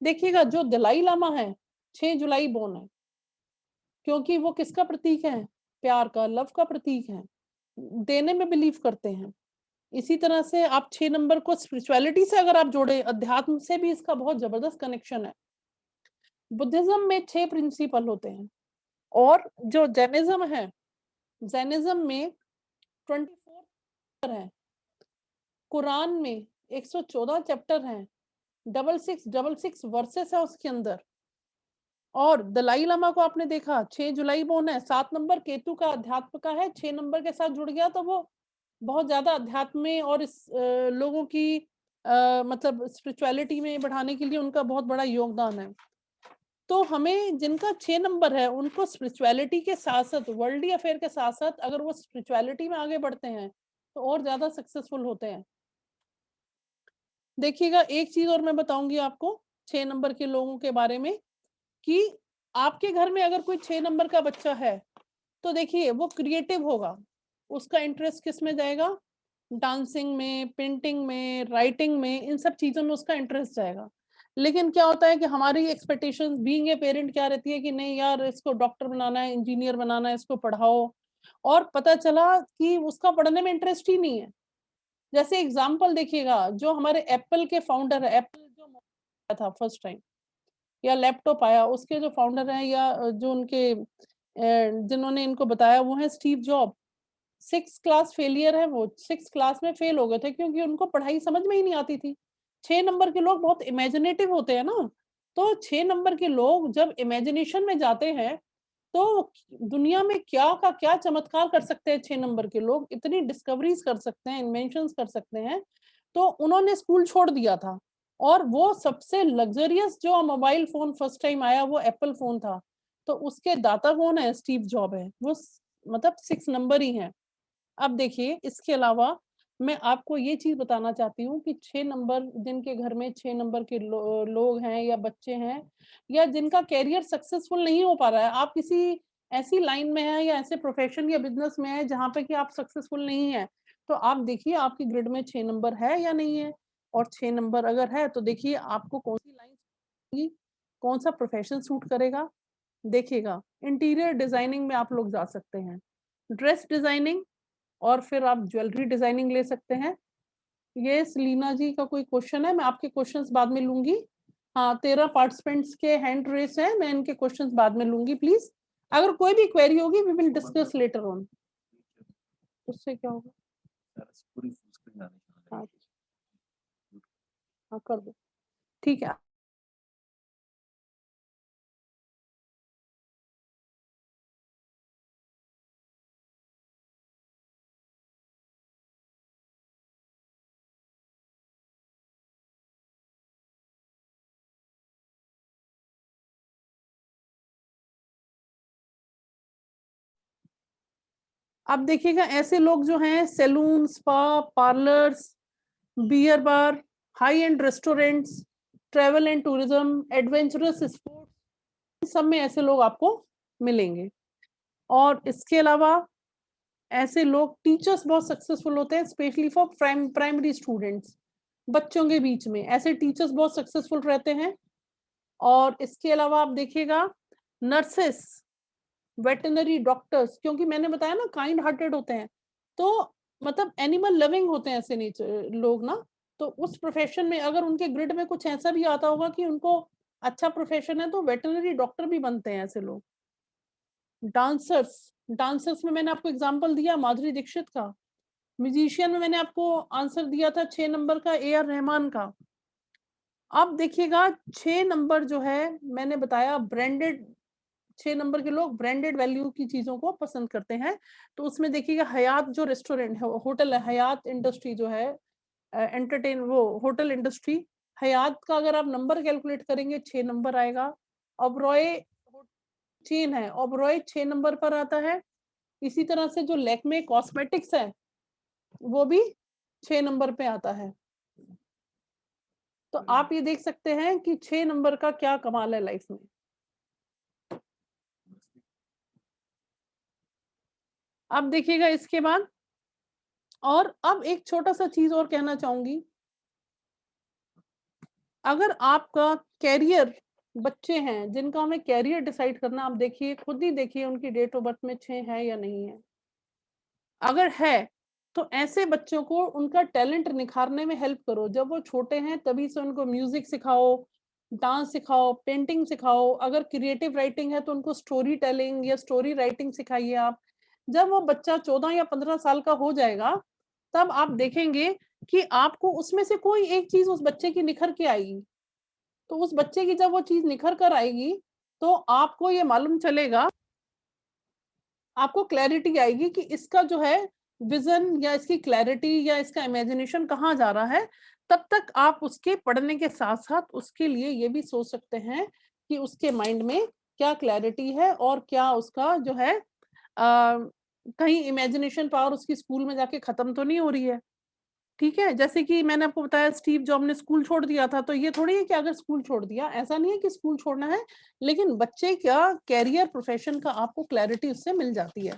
देखिएगा, जो दलाई लामा है, 6 जुलाई बोर्न है, क्योंकि वो किसका प्रतीक है? प्यार का, लव का प्रतीक है, देने में बिलीव करते हैं। इसी तरह से आप 6 नंबर को स्पिरिचुअलिटी से अगर आप जोड़े, अध्यात्म से भी इसका बहुत जबरदस्त कनेक्शन है। बुद्धिज्म में 6 प्रिंसिपल होते हैं, और जो जैनिज्म है, जैनिज्म में 24 है, कुरान में 114 चैप्टर हैं, 666 वर्सेस है उसके अंदर। और दलाई लामा को आपने देखा, 6 जुलाई बोर्न है, 7 नंबर केतु का अध्यात्म का है, 6 नंबर के साथ जुड़ गया, तो वो बहुत ज्यादा अध्यात्म में और इस लोगों की मतलब स्पिरिचुअलिटी में बढ़ाने के लिए उनका बहुत बड़ा योगदान है। तो हमें जिनका 6 नंबर है, उनको स्पिरिचुअलिटी के साथ साथ, वर्ल्डली अफेयर के साथ साथ, अगर वो स्पिरिचुअलिटी में आगे बढ़ते हैं, तो और ज्यादा सक्सेसफुल होते हैं। देखिएगा, एक चीज और मैं बताऊंगी आपको 6 नंबर के लोगों के बारे में, कि आपके घर में अगर कोई 6 नंबर का बच्चा है, तो देखिए वो क्रिएटिव होगा। उसका इंटरेस्ट किस में जाएगा? डांसिंग में, पेंटिंग में, राइटिंग में, इन सब चीजों में उसका इंटरेस्ट जाएगा। लेकिन क्या होता है कि हमारी एक्सपेक्टेशंस बीइंग ए पेरेंट क्या रहती है कि नहीं यार, इसको डॉक्टर बनाना है, इंजीनियर बनाना है, इसको पढ़ाओ, और पता चला कि उसका पढ़ने में इंटरेस्ट ही नहीं है। जैसे एग्जाम्पल देखिएगा, जो हमारे एप्पल के फाउंडर है, एप्पल जो आया था फर्स्ट टाइम, या लैपटॉप आया, उसके जो फाउंडर हैं, या जो उनके जिन्होंने इनको बताया, वो है स्टीव जॉब। 6 क्लास फेलियर है वो, 6 क्लास में फेल हो गए थे, क्योंकि उनको पढ़ाई समझ में ही नहीं आती थी। 6 नंबर के लोग बहुत इमेजिनेटिव होते हैं ना, तो 6 नंबर के लोग जब इमेजिनेशन में जाते हैं, तो दुनिया में क्या का क्या चमत्कार कर सकते हैं। 6 नंबर के लोग इतनी डिस्कवरीज कर सकते हैं, इन्वेंशंस कर सकते हैं। तो उन्होंने स्कूल छोड़ दिया था, और वो सबसे लग्जरियस जो मोबाइल फोन फर्स्ट टाइम आया, वो एप्पल फोन था। तो उसके दाता कौन है? स्टीव जॉब है। वो मतलब 6 नंबर ही है। अब देखिए, इसके अलावा मैं आपको ये चीज बताना चाहती हूँ कि 6 नंबर, जिनके घर में 6 नंबर के लोग हैं या बच्चे हैं, या जिनका कैरियर सक्सेसफुल नहीं हो पा रहा है, आप किसी ऐसी लाइन में हैं या ऐसे प्रोफेशन या बिजनेस में हैं जहाँ पे कि आप सक्सेसफुल नहीं है, तो आप देखिए आपकी ग्रिड में 6 नंबर है या नहीं है। और 6 नंबर अगर है, तो देखिए आपको कौन सी लाइन, कौन सा प्रोफेशन सूट करेगा। देखिएगा, इंटीरियर डिजाइनिंग में आप लोग जा सकते हैं, ड्रेस डिजाइनिंग, और फिर आप ज्वेलरी डिजाइनिंग ले सकते हैं। ये सलीना जी का कोई क्वेश्चन है, मैं आपके क्वेश्चंस बाद में लूंगी। हाँ, 13 पार्टिसिपेंट्स के हैंड रेस है, मैं इनके क्वेश्चंस बाद में लूंगी प्लीज। अगर कोई भी क्वेरी होगी we will discuss later on. उससे क्या होगा? हाँ, हाँ कर दो, ठीक है। अब देखिएगा, ऐसे लोग जो हैं salon, spa, parlours, beer bar, high end restaurants, travel and tourism, adventurous sports, सब में ऐसे लोग आपको मिलेंगे। और इसके अलावा ऐसे लोग, टीचर्स बहुत सक्सेसफुल होते हैं, स्पेशली फॉर प्राइमरी स्टूडेंट्स, बच्चों के बीच में ऐसे टीचर्स बहुत सक्सेसफुल रहते हैं। और इसके अलावा आप देखिएगा, नर्सेस, वेटरनरी डॉक्टर्स, क्योंकि मैंने बताया ना काइंड हार्टेड होते हैं, तो मतलब एनिमल लविंग होते हैं ऐसे नेचर लोग ना। तो उस प्रोफेशन में अगर उनके ग्रिड में कुछ ऐसा भी आता होगा कि उनको अच्छा प्रोफेशन है, तो वेटरनरी डॉक्टर भी बनते हैं ऐसे लोग। डांसर्स, डांसर्स में मैंने आपको एग्जांपल दिया माधुरी दीक्षित का। म्यूजिशियन में मैंने आपको आंसर दिया था 6 नंबर का ए आर रहमान का। अब देखिएगा 6 नंबर जो है मैंने बताया ब्रांडेड, 6 नंबर के लोग ब्रांडेड वैल्यू की चीजों को पसंद करते हैं। तो उसमें देखिएगा हयात जो रेस्टोरेंट है, होटल है, हयात इंडस्ट्री जो है, एंटरटेन वो होटल इंडस्ट्री, हयात का अगर आप नंबर कैलकुलेट करेंगे 6 नंबर आएगा। ओबरॉय चेन है, ओबरॉय 6 नंबर पर आता है। इसी तरह से जो लैक्मे कॉस्मेटिक्स है वो भी 6 नंबर पे आता है। तो आप ये देख सकते हैं कि 6 नंबर का क्या कमाल है लाइफ में। अब देखिएगा इसके बाद, और अब एक छोटा सा चीज और कहना चाहूंगी, अगर आपका कैरियर, बच्चे हैं जिनका हमें कैरियर डिसाइड करना, आप देखिए खुद ही देखिए उनकी डेट ऑफ बर्थ में 6 है या नहीं है। अगर है तो ऐसे बच्चों को उनका टैलेंट निखारने में हेल्प करो। जब वो छोटे हैं तभी से उनको म्यूजिक सिखाओ, डांस सिखाओ, पेंटिंग सिखाओ। अगर क्रिएटिव राइटिंग है तो उनको स्टोरी टेलिंग या स्टोरी राइटिंग सिखाइए आप। जब वो बच्चा 14 या 15 साल का हो जाएगा, तब आप देखेंगे कि आपको उसमें से कोई एक चीज उस बच्चे की निखर के आएगी। तो उस बच्चे की जब वो चीज निखर कर आएगी, तो आपको ये मालूम चलेगा, आपको क्लैरिटी आएगी कि इसका जो है विजन या इसकी क्लैरिटी या इसका इमेजिनेशन कहाँ जा रहा है। तब तक आप उसके पढ़ने के साथ साथ उसके लिए ये भी सोच सकते हैं कि उसके माइंड में क्या क्लैरिटी है और क्या उसका जो है कहीं इमेजिनेशन पावर उसकी स्कूल में जाके खत्म तो नहीं हो रही है। ठीक है, जैसे कि मैंने आपको बताया स्टीव जॉब ने स्कूल छोड़ दिया था, तो ये थोड़ी है कि अगर स्कूल छोड़ दिया, ऐसा नहीं है कि स्कूल छोड़ना है, लेकिन बच्चे का कैरियर प्रोफेशन का आपको क्लैरिटी उससे मिल जाती है।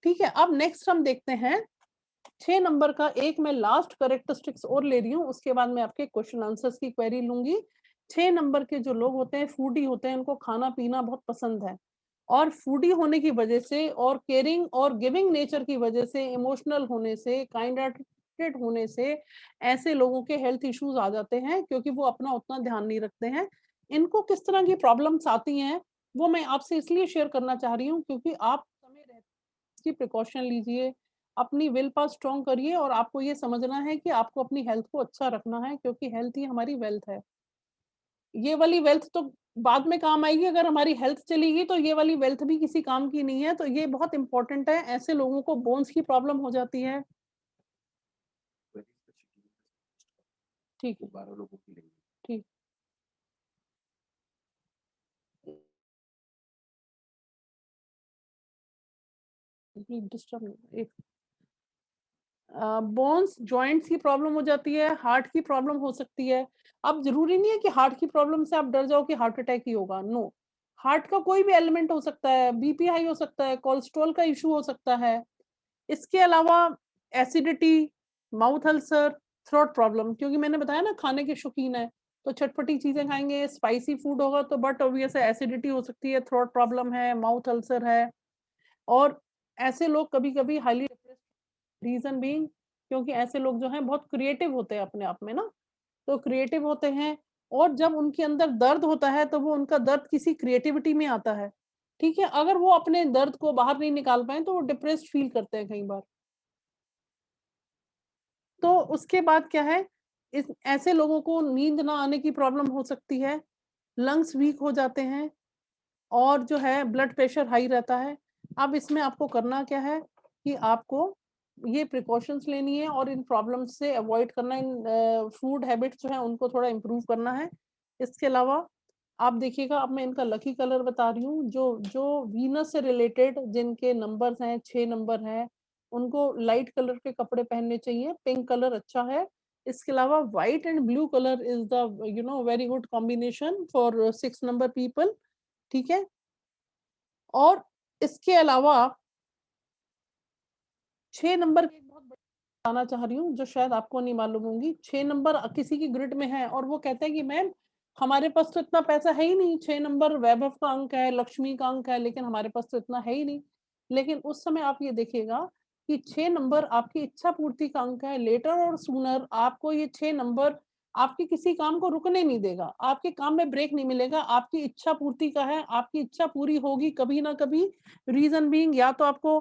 ठीक है, अब नेक्स्ट हम देखते हैं 6 नंबर का एक मैं लास्ट करेक्टरिस्टिक्स और ले रही हूँ, उसके बाद मैं आपके क्वेश्चन आंसर्स की क्वेरी लूंगी। 6 नंबर के जो लोग होते हैं फूडी होते हैं, उनको खाना पीना बहुत पसंद है, और फूडी होने की वजह से और केयरिंग और गिविंग नेचर की वजह से, इमोशनल होने से, काइंड हार्टेड होने से ऐसे लोगों के हेल्थ इश्यूज आ जाते हैं, क्योंकि वो अपना उतना ध्यान नहीं रखते हैं। इनको किस तरह की प्रॉब्लम्स आती हैं वो मैं आपसे इसलिए शेयर करना चाह रही हूँ क्योंकि आप समय रहते इसकी प्रिकॉशन लीजिए, अपनी विल पावर स्ट्रॉन्ग करिए, और आपको ये समझना है कि आपको अपनी हेल्थ को अच्छा रखना है, क्योंकि हेल्थ ही हमारी वेल्थ है। ये वाली वेल्थ तो बाद में काम आएगी, अगर हमारी हेल्थ चलेगी तो ये वाली वेल्थ भी किसी काम की नहीं है। तो ये बहुत इंपॉर्टेंट है। ऐसे लोगों को बोन्स की प्रॉब्लम हो जाती है। ठीक है, 12 लोगों की लेंगे। ठीक, डिस्टर्ब एक बोन्स जॉइंट्स की प्रॉब्लम हो जाती है, हार्ट की प्रॉब्लम हो सकती है। अब जरूरी नहीं है कि हार्ट की प्रॉब्लम से आप डर जाओ कि हार्ट अटैक ही होगा, नो। हार्ट का कोई भी एलिमेंट हो सकता है, बीपी हाई हो सकता है, कोलेस्ट्रॉल का इशू हो सकता है। इसके अलावा acidity, mouth ulcer, throat problem, क्योंकि मैंने बताया ना खाने के शौकीन है, तो चटपटी चीजें खाएंगे, स्पाइसी फूड होगा तो बट ऑब्वियस है एसिडिटी हो सकती है, थ्रोट प्रॉब्लम है, माउथ अल्सर है। और ऐसे लोग कभी कभी हाईली रीजन बीइंग क्योंकि ऐसे लोग जो हैं बहुत क्रिएटिव होते हैं अपने आप में ना, तो क्रिएटिव होते हैं और जब उनके अंदर दर्द होता है तो वो उनका दर्द किसी क्रिएटिविटी में आता है। ठीक है, अगर वो अपने दर्द को बाहर नहीं निकाल पाए तो वो डिप्रेस्ड फील करते हैं कई बार। तो उसके बाद क्या है, इस ऐसे लोगों को नींद ना आने की प्रॉब्लम हो सकती है, लंग्स वीक हो जाते हैं और जो है ब्लड प्रेशर हाई रहता है। अब इसमें आपको करना क्या है कि आपको ये प्रिकॉशंस लेनी है और इन प्रॉब्लम्स से अवॉइड करना, इन फूड हैबिट्स जो है उनको थोड़ा इम्प्रूव करना है। इसके अलावा आप देखिएगा, अब मैं इनका लकी कलर बता रही हूँ, जो जो वीनस से रिलेटेड जिनके नंबर्स हैं, 6 नंबर हैं, उनको लाइट कलर के कपड़े पहनने चाहिए, पिंक कलर अच्छा है। इसके अलावा white and blue colour is the very good combination for 6 number people. ठीक है, और इसके अलावा 6 नंबर की एक बहुत बड़ी बताना चाह रही हूँ जो शायद आपको नहीं मालूम होंगी। 6 नंबर किसी की ग्रिड में है और वो कहते हैं कि मैम हमारे पास तो इतना पैसा है ही नहीं, 6 नंबर वैभव का अंक है, लक्ष्मी का अंक है, लेकिन हमारे पास तो इतना है ही नहीं। लेकिन उस समय आप ये देखिएगा कि 6 नंबर आपकी इच्छा पूर्ति का अंक है। लेटर और सूनर आपको ये 6 नंबर आपके किसी काम को रुकने नहीं देगा, आपके काम में ब्रेक नहीं मिलेगा, आपकी इच्छा पूर्ति का है, आपकी इच्छा पूरी होगी कभी ना कभी। रीजन बीइंग या तो आपको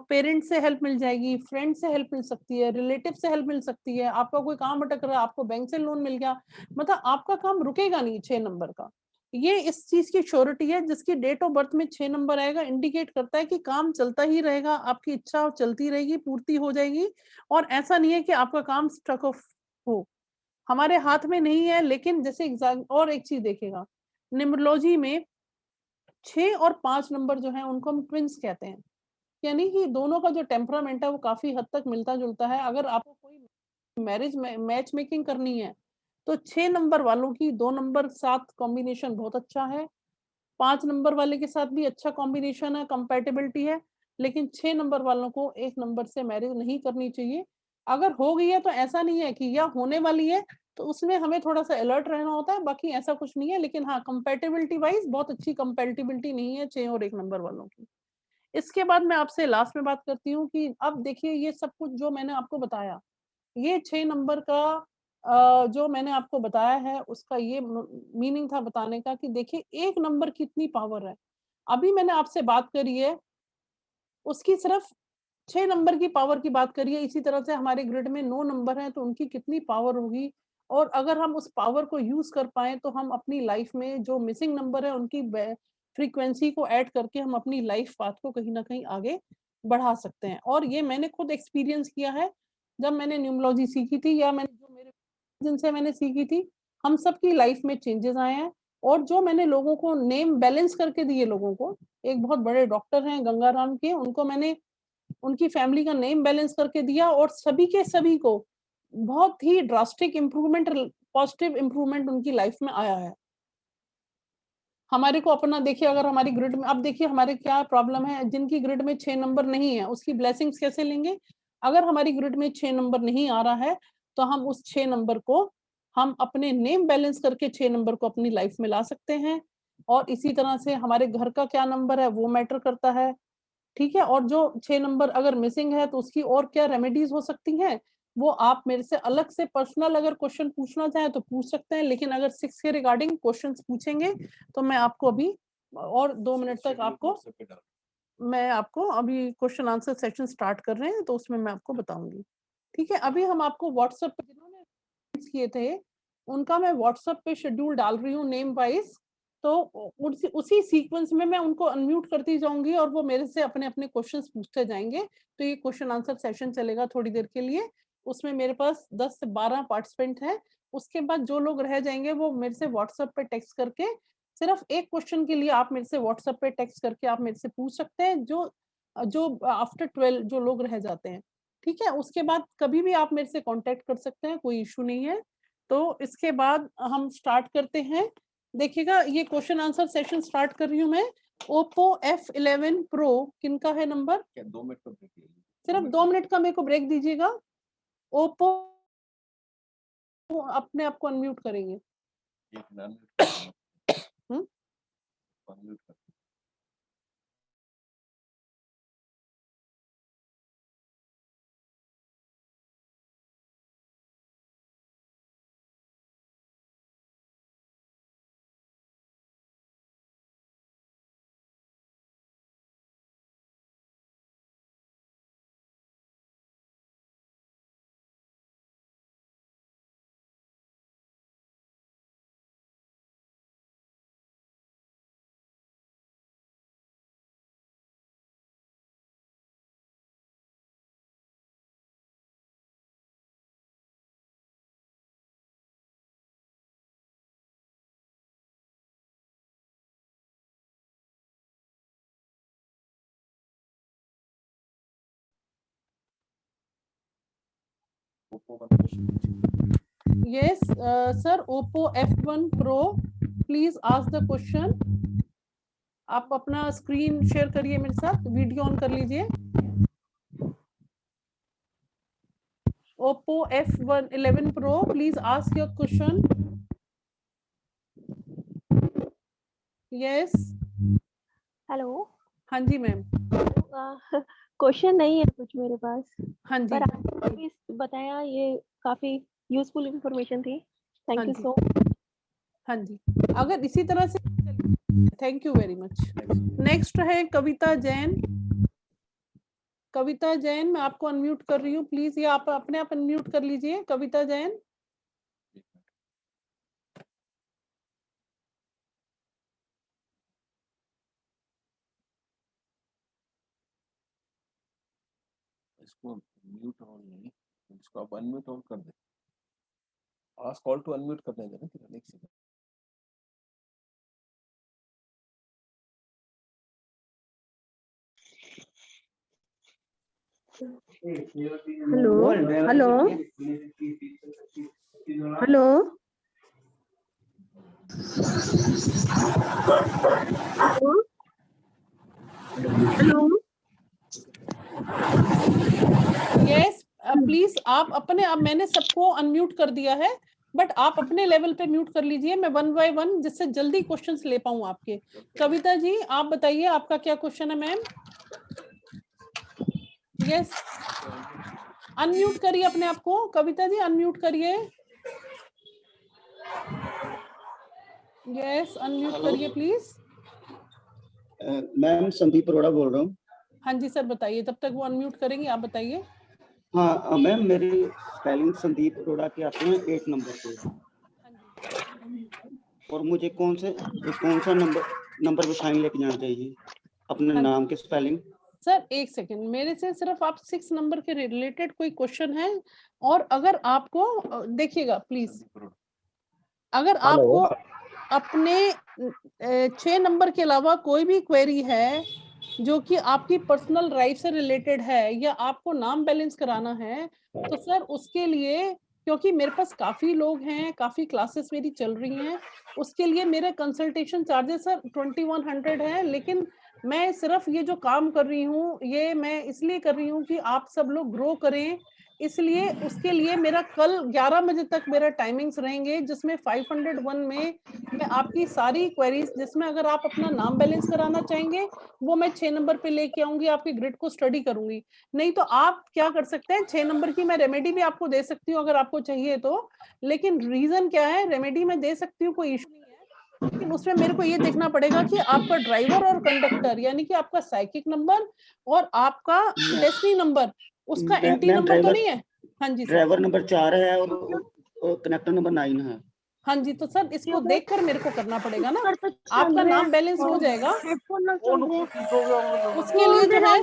पेरेंट्स से हेल्प मिल जाएगी, फ्रेंड से हेल्प मिल सकती है, रिलेटिव से हेल्प मिल सकती है, आपका कोई काम अटक रहा है, आपको बैंक से लोन मिल गया, मतलब आपका काम रुकेगा नहीं 6 नंबर का। ये इस चीज की श्योरिटी है, जिसकी डेट ऑफ बर्थ में 6 नंबर आएगा इंडिकेट करता है कि काम चलता ही रहेगा, आपकी इच्छा चलती रहेगी, पूर्ति हो जाएगी। और ऐसा नहीं है कि आपका काम स्ट्रक ऑफ हो, हमारे हाथ में नहीं है। लेकिन जैसे एग्जाम, और एक चीज देखेगा, न्यूमरोलॉजी में 6 और 5 नंबर जो है उनको हम ट्विंस कहते हैं, यानी कि दोनों का जो टेम्परामेंट है वो काफी हद तक मिलता जुलता है। अगर आपको कोई मैरिज में मैच मेकिंग करनी है तो 6 नंबर वालों की 2 नंबर 7 कॉम्बिनेशन बहुत अच्छा है, 5 नंबर वाले के साथ भी अच्छा कॉम्बिनेशन है, कंपैटिबिलिटी है। लेकिन 6 नंबर वालों को 1 नंबर से मैरिज नहीं करनी चाहिए। अगर हो गई है तो ऐसा नहीं है कि या होने वाली है, तो उसमें हमें थोड़ा-सा अलर्ट रहना होता है, बाकी ऐसा कुछ नहीं है। लेकिन हाँ, कंपैटिबिलिटी वाइज़ बहुत अच्छी कंपैटिबिलिटी नहीं है 6 और 1 नंबर वालों की। इसके बाद मैं आपसे लास्ट में बात करती हूँ कि अब देखिए ये सब कुछ जो मैंने आपको बताया, ये 6 नंबर का जो मैंने आपको बताया है उसका ये मीनिंग था बताने का कि देखिए 1 नंबर की इतनी पावर है। अभी मैंने आपसे बात करी है, उसकी सिर्फ 6 नंबर की पावर की बात करी है, इसी तरह से हमारे ग्रिड में 9 नंबर हैं तो उनकी कितनी पावर होगी। और अगर हम उस पावर को यूज़ कर पाएँ तो हम अपनी लाइफ में जो मिसिंग नंबर है उनकी फ्रीक्वेंसी को ऐड करके हम अपनी लाइफ पाथ को कहीं न कहीं आगे बढ़ा सकते हैं। और ये मैंने खुद एक्सपीरियंस किया है, जब मैंने न्यूमरोलॉजी सीखी थी या मैंने जो मेरे जिनसे मैंने सीखी थी, हम सबकी लाइफ में चेंजेस आए हैं। और जो मैंने लोगों को नेम बैलेंस करके दिए लोगों को, एक बहुत बड़े डॉक्टर हैं गंगाराम के, उनको मैंने उनकी फैमिली का नेम बैलेंस करके दिया और सभी के सभी को बहुत ही ड्रास्टिक इम्प्रूवमेंट, पॉजिटिव इम्प्रूवमेंट उनकी लाइफ में आया है। हमारे को अपना देखिए, अगर हमारी ग्रिड में अब देखिए हमारे क्या प्रॉब्लम है, जिनकी ग्रिड में 6 नंबर नहीं है उसकी ब्लेसिंग्स कैसे लेंगे? अगर हमारी ग्रिड में 6 नंबर नहीं आ रहा है तो हम उस 6 नंबर को हम अपने नेम बैलेंस करके 6 नंबर को अपनी लाइफ में ला सकते हैं। और इसी तरह से हमारे घर का क्या नंबर है वो मैटर करता है। ठीक है, और जो 6 नंबर अगर मिसिंग है तो उसकी और क्या रेमेडीज हो सकती हैं, वो आप मेरे से अलग से पर्सनल अगर क्वेश्चन पूछना चाहें तो पूछ सकते हैं। लेकिन अगर 6 के रिगार्डिंग क्वेश्चंस पूछेंगे तो मैं आपको अभी और 2 मिनट तक आपको मैं आपको अभी क्वेश्चन आंसर सेशन स्टार्ट कर रहे हैं तो उसमें मैं आपको बताऊंगी। ठीक है, अभी हम आपको व्हाट्सएप पे जिन्होंने किए थे उनका मैं व्हाट्सएप पे शेड्यूल डाल रही हूँ नेम वाइज। तो उसी सीक्वेंस में मैं उनको अनम्यूट करती जाऊंगी और वो मेरे से अपने अपने क्वेश्चंस पूछते जाएंगे। तो ये क्वेश्चन आंसर सेशन चलेगा थोड़ी देर के लिए, उसमें मेरे पास 10 से 12 पार्टिसिपेंट हैं। उसके बाद जो लोग रह जाएंगे वो मेरे से व्हाट्सएप पे टेक्स्ट करके, सिर्फ एक क्वेश्चन के लिए आप मेरे से व्हाट्सएप पे टेक्स्ट करके आप मेरे से पूछ सकते हैं, जो जो आफ्टर 12 जो लोग रह जाते हैं। ठीक है, उसके बाद कभी भी आप मेरे से कांटेक्ट कर सकते हैं, कोई इशू नहीं है। तो इसके बाद हम स्टार्ट करते हैं। देखिएगा ये क्वेश्चन आंसर सेशन स्टार्ट कर रही हूँ मैं। ओप्पो F11 Pro किनका है नंबर? क्या 2 मिनट का ब्रेक लीजिए? सिर्फ 2 मिनट का मेरे को ब्रेक दीजिएगा। ओप्पो अपने आप को अनम्यूट करेंगे। Yes, sir, Oppo F1 Pro, please ask the question. आप अपना स्क्रीन शेयर करिए मेरे साथ, वीडियो ऑन कर लीजिए। Oppo F11 Pro, please ask your question. Yes. Hello. हाँ जी मैम। क्वेश्चन नहीं है कुछ मेरे पास। हाँ जी। पर आपने अभी बताया, ये काफी यूजफुल इंफॉर्मेशन थी। Thank you so much. हाँ जी, अगर इसी तरह से, thank you very much. Next है कविता जैन। कविता जैन, मैं आपको अनम्यूट कर रही हूँ, प्लीज ये आप अपने आप अनम्यूट कर लीजिए। कविता जैन। इसको म्यूट ऑन नहीं, इसको आप अनम्यूट ऑन कर दे। आस्क कॉल टू अनम्यूट करने देना फिर next second. Hello hello hello hello. Yes please, आप अपने आप, मैंने सबको अनम्यूट कर दिया है, बट आप अपने लेवल पे म्यूट कर लीजिए। मैं 1 बाय 1 जिससे जल्दी क्वेश्चंस ले पाऊं आपके। कविता जी आप बताइए, आपका क्या क्वेश्चन है मैम? यस, अनम्यूट करिए अपने आप को। कविता जी अनम्यूट करिए। यस, अनम्यूट करिए प्लीज। मैम संदीप अरोड़ा बोल रहा हूँ। हाँ जी सर बताइए, तब तक वो अनम्यूट करेंगे, आप बताइए। हाँ मैम, मेरी स्पेलिंग संदीप अरोड़ा के आते हैं 8 नंबर पे। और मुझे कौन सा नंबर पे साइन लेके जाना चाहिए अपने नाम के स्पेलिंग? सर एक सेकंड, मेरे से सिर्फ आप 6 नंबर के रिलेटेड कोई क्वेश्चन है, और अगर आपको देखिएगा प्लीज, अगर आपको अपने 6 नंबर के अलावा कोई भी क्वेरी है जो कि आपकी पर्सनल राइट से रिलेटेड है, या आपको नाम बैलेंस कराना है, तो सर उसके लिए, क्योंकि मेरे पास काफी लोग हैं, काफी क्लासेस मेरी चल रही हैं, उसके लिए मेरे कंसल्टेशन चार्जेस सर 2100 है। लेकिन मैं सिर्फ ये जो काम कर रही हूँ, ये मैं इसलिए कर रही हूँ कि आप सब लोग ग्रो करें, इसलिए उसके लिए मेरा कल 11 बजे तक मेरा टाइमिंग्स रहेंगे, जिसमें 501 में मैं आपकी सारी क्वेरीज, जिसमें अगर आप अपना नाम बैलेंस कराना चाहेंगे वो मैं 6 नंबर पे लेके आऊंगी, आपके ग्रिड को स्टडी करूंगी। नहीं तो आप क्या कर सकते हैं, 6 नंबर की मैं रेमेडी भी आपको दे सकती हूँ अगर आपको चाहिए तो। लेकिन रीजन क्या है, रेमेडी मैं दे सकती हूँ, कोई इशू नहीं है, लेकिन उसमें मेरे को ये देखना पड़ेगा कि आपका ड्राइवर और कंडक्टर, यानी कि आपका साइकिक नंबर और आपका डेस्टिनी नंबर, उसका एंटी नंबर तो नहीं है। हाँ जी सर। ड्राइवर नंबर 4 है और कनेक्टर नंबर 9 है। हाँ जी, तो सर इसको देखकर मेरे को करना पड़ेगा ना। आपका नाम बैलेंस हो जाएगा, उसके लिए जो है,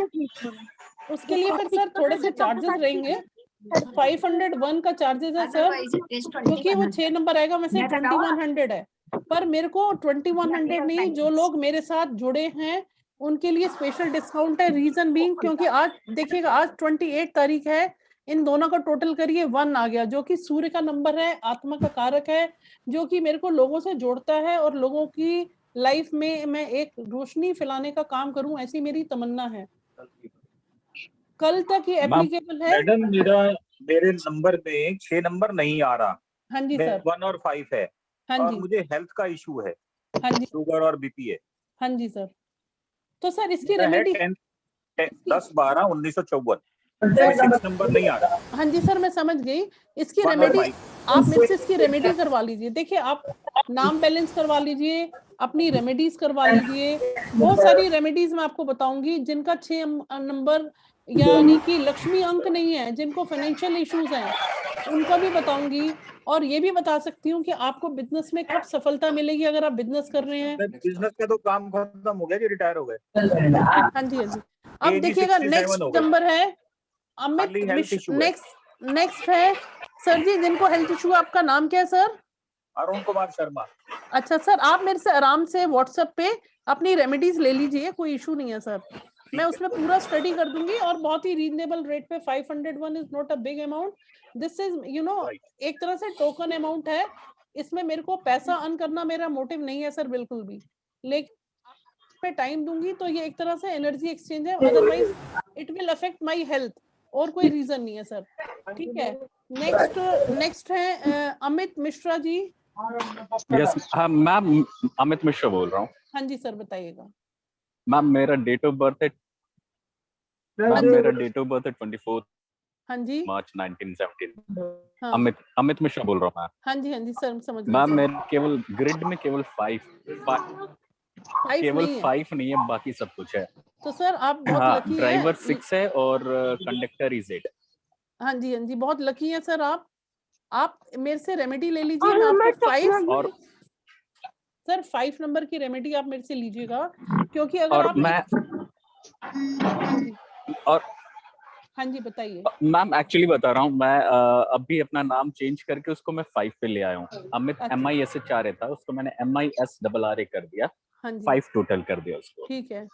उसके लिए फिर सर थोड़े से चार्जेस रहेंगे। 501 का चार्जेस है सर, क्योंकि वो 6 नंबर आएगा, वैसे 2100 है, पर मेरे को 2100 नहीं, जो लोग मेरे साथ जुड़े हैं उनके लिए स्पेशल डिस्काउंट है। रीजन बीइंग, क्योंकि आज देखिएगा, आज 28 तारीख है, इन दोनों का टोटल करिए 1 आ गया, जो कि सूर्य का नंबर है, आत्मा का कारक है, जो कि मेरे को लोगों से जोड़ता है और लोगों की लाइफ में मैं एक रोशनी फैलाने का काम करूं, ऐसी मेरी तमन्ना है। कल तक ये एप्लीकेबल है। मैडम मेरे नंबर में 6 नंबर नहीं आ रहा। हाँ जी सर। 1 और 5 है। हाँ और जी मुझे हेल्थ का इशू है, हाँ जी शुगर और बीपी है। हाँ जी सर। तो सर इसकी मेरा है रेमेडी 10/12/1954, कोई 6 नंबर नहीं आ रहा। हाँ जी सर मैं समझ गई। इसकी 1 और रेमेडी 5। आप मेरे से इसकी रेमेडी करवा लीजिए। देखिए आप नाम बैलेंस करवा लीजिए, अपनी रेमेडीज करवा लीजिए। बहुत सारी रेमेडीज मैं आपको बताऊंगी जिनका 6 नंबर यानी कि लक्ष्मी अंक नहीं है, जिनको फाइनेंशियल इश्यूज हैं उनका भी बताऊंगी। और ये भी बता सकती हूँ कि आपको बिजनेस में कब सफलता मिलेगी अगर आप बिजनेस कर रहे हैं। बिजनेस का तो काम खत्म हो गया जी, रिटायर हो गए। हाँ जी हाँ जी। अब एज ही देखिएगा 67 नेक्स्ट हो गई। नंबर है अमित खाली हेल्थ मिश्र। इशू है। नेक्स्ट है सर जी जिनको हेल्थ इशू। आपका नाम क्या है सर? अरुण कुमार शर्मा। अच्छा सर आप मेरे से आराम से व्हाट्सएप पे अपनी रेमेडीज ले लीजिए, कोई इशू नहीं है सर। मैं उसमें पूरा स्टडी कर दूंगी और बहुत ही रीजनेबल रेट पे। 501 is not a big amount, this is you know एक तरह से टोकन अमाउंट है। इसमें मेरे को पैसा अर्न करना मेरा मोटिव नहीं है सर बिल्कुल भी, लेकिन मैं टाइम दूंगी तो ये एक तरह से एनर्जी एक्सचेंज है, otherwise it will affect my health और कोई रीजन नहीं है सर। ठीक है। नेक्स्ट है अमित मिश्रा जी। यस हाँ मैम, अमित मिश्रा बोल रहा हूँ। हाँ जी सर बताइएगा। मैम मेरा डेट ऑफ बर्थ है 24 हाँ जी मार्च 1917। हाँ अमित मिश्रा बोल रहा हूँ मैम। हाँ जी सर समझ गई। मैम मेरे केवल ग्रिड में केवल 5 नहीं है, बाकी सब कुछ है। तो सर आप बहुत हाँ, लकी है। ड्राइवर 6 है और कंडक्टर इज 8। हाँ जी बहुत लकी है सर आप मेरे से रेमेडी ले लीजिए। मैं आपको 5 और सर 5 नंबर की रेमेडी आप मेरे से लीजिएगा, क्योंकि अगर और आप मैं और हाँ जी बताइए। मैम एक्चुअली बता रहा हूँ, मैं अभी अपना नाम चेंज करके उसको मैं 5 पे ले आया हूँ। अमित MISHRA था, उसको मैंने MISRRA कर दिया। हाँ जी 5 टोटल कर दिया उसको। ठीक है।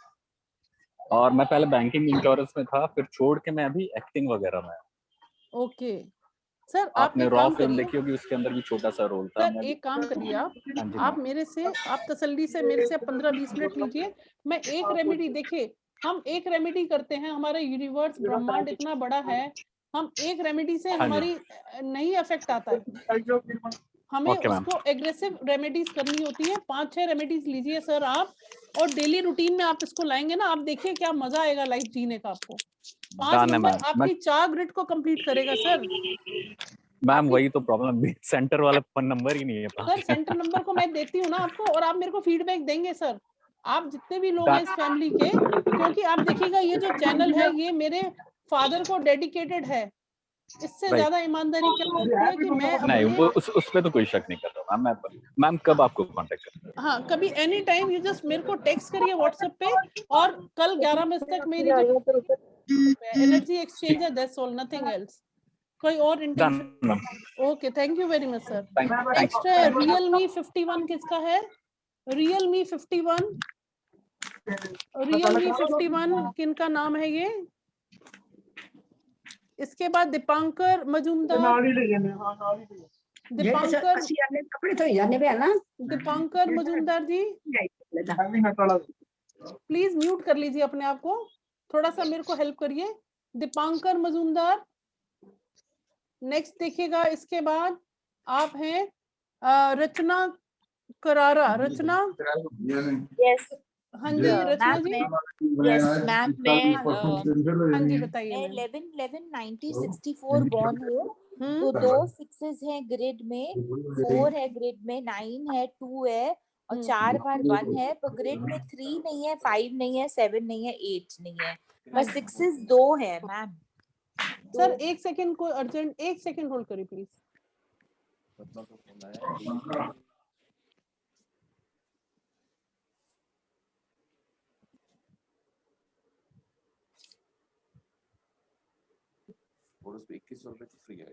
और मैं पहले बैंकिंग इंश्योरेंस में था, फिर छोड़ के मैं अभी एक्टिंग वगैरह में। ओके सर आप आपने एक रॉ काम फिल्म करिए। देखी होगी, उसके अंदर भी छोटा सा रोल था। सर एक काम करिए हाँ जी आप मेरे से आप तसल्ली से मेरे से 15-20 मिनट लीजिए। मैं एक रेमेडी, देखिए हम एक रेमेडी करते हैं, हमारा यूनिवर्स ब्रह्मांड इतना बड़ा है, हम एक रेमेडी से हाँ जी। हमारी नहीं अफेक्ट आता है, हमें Okay, ma'am. उसको एग्रेसिव रेमेडीज करनी होती है। 5-6 रेमेडीज लीजिए सर आप, और डेली रूटीन में आप इसको लाएंगे ना, आप देखिए क्या मजा आएगा लाइफ जीने का आपको। 5 Done है, नंबर ma'am. आपकी 4 ग्रिड को कंप्लीट करेगा सर। मैम वही तो प्रॉब्लम भी, सेंटर वाला नंबर ही नहीं है। सर सेंटर नंबर को मैं देती हूँ ना आपको, और आप मेरे को फीडबैक देंगे सर, आप जितने भी लोग हैं इस फैमिली के, क्योंकि आप देखिएगा ये जो चैनल है ये मेरे फादर को डेडिकेटेड है। इससे ज्यादा ईमानदारी क्या हो सकती है कि मैं नहीं, अपने वो उस पे तो कोई शक नहीं कर रहा मैम कब आपको कांटेक्ट करते हाँ कभी एनी टाइम यू जस्ट मेरे को टेक्स्ट करिए व्हाट्सएप पे, और कल 11 बजे तक मेरी जो एनर्जी एक्सचेंज है दैट्स ऑल, नथिंग एल्स, कोई और intention. Okay thank you very much sir. Next है Realme 51, किसका है? Realme 51 किनका नाम है ये? इसके बाद दीपांकर मजूमदार। दीपांकर मजूमदार जी प्लीज म्यूट कर लीजिए अपने आप को, थोड़ा सा मेरे को हेल्प करिए। दीपांकर मजूमदार। नेक्स्ट देखिएगा, इसके बाद आप हैं रचना करारा। रचना यस हाँ जी रचना जी। यस मैम मैं हाँ जी बताइए। मैं 11/11/1964 बॉर्न हूँ। तो 2 6s हैं ग्रिड में, 4 है ग्रिड में, 9 है, 2 है और 4 बार 1 है। तो ग्रिड में 3 नहीं है, 5 नहीं है, 7 नहीं है, 8 नहीं है, बस 6s 2 है मैम। सर एक सेकंड, कोई अर्जेंट, एक सेकंड होल्ड करिए प्लीज। और उस पे 2100 रुपए की फ्री है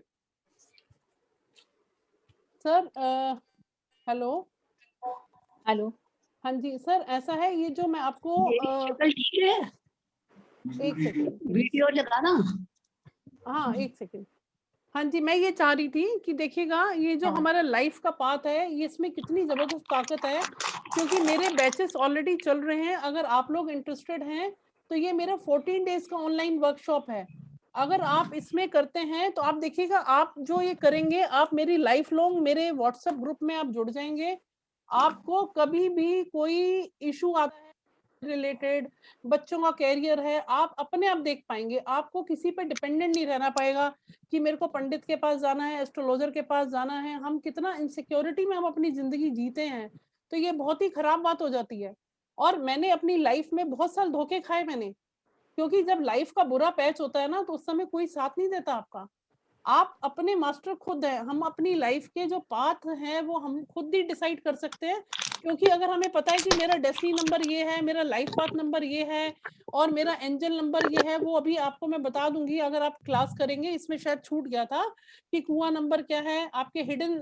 सर हेलो हेलो हाँ जी सर, ऐसा है ये जो मैं आपको ठीक है, एक सेकंड वीडियो लगाना। हाँ एक सेकंड। हाँ जी मैं ये चाह रही थी कि देखिएगा ये जो हमारा लाइफ का पाथ है ये, इसमें कितनी जबरदस्त ताकत है, क्योंकि मेरे बैचेस ऑलरेडी चल रहे हैं। अगर आप लोग इंटरेस्टेड हैं तो ये मेरा 14 डेज का ऑनलाइन वर्कशॉप है। अगर आप इसमें करते हैं तो आप देखिएगा, आप जो ये करेंगे, आप मेरी लाइफ लॉन्ग मेरे व्हाट्सएप ग्रुप में आप जुड़ जाएंगे। आपको कभी भी कोई इशू आता है रिलेटेड, बच्चों का कैरियर है, आप अपने आप देख पाएंगे। आपको किसी पे डिपेंडेंट नहीं रहना पड़ेगा कि मेरे को पंडित के पास जाना है, एस्ट्रोलॉजर के पास जाना है। हम कितना इनसिक्योरिटी में हम अपनी जिंदगी जीते हैं, तो ये बहुत ही खराब बात हो जाती है। और मैंने अपनी लाइफ में बहुत साल धोखे खाए मैंने, क्योंकि जब लाइफ का बुरा पैच होता है ना, तो उस समय कोई साथ नहीं देता आपका। आप अपने मास्टर खुद हैं। हम अपनी लाइफ के जो पाथ हैं वो हम खुद ही डिसाइड कर सकते हैं, क्योंकि अगर हमें पता है कि मेरा डेस्टिनी नंबर ये है, मेरा लाइफ पाथ नंबर ये है और मेरा एंजल नंबर ये है, वो अभी आपको मैं बता दूंगी अगर आप क्लास करेंगे। इसमें शायद छूट गया था कि कुआं नंबर क्या है, आपके हिडन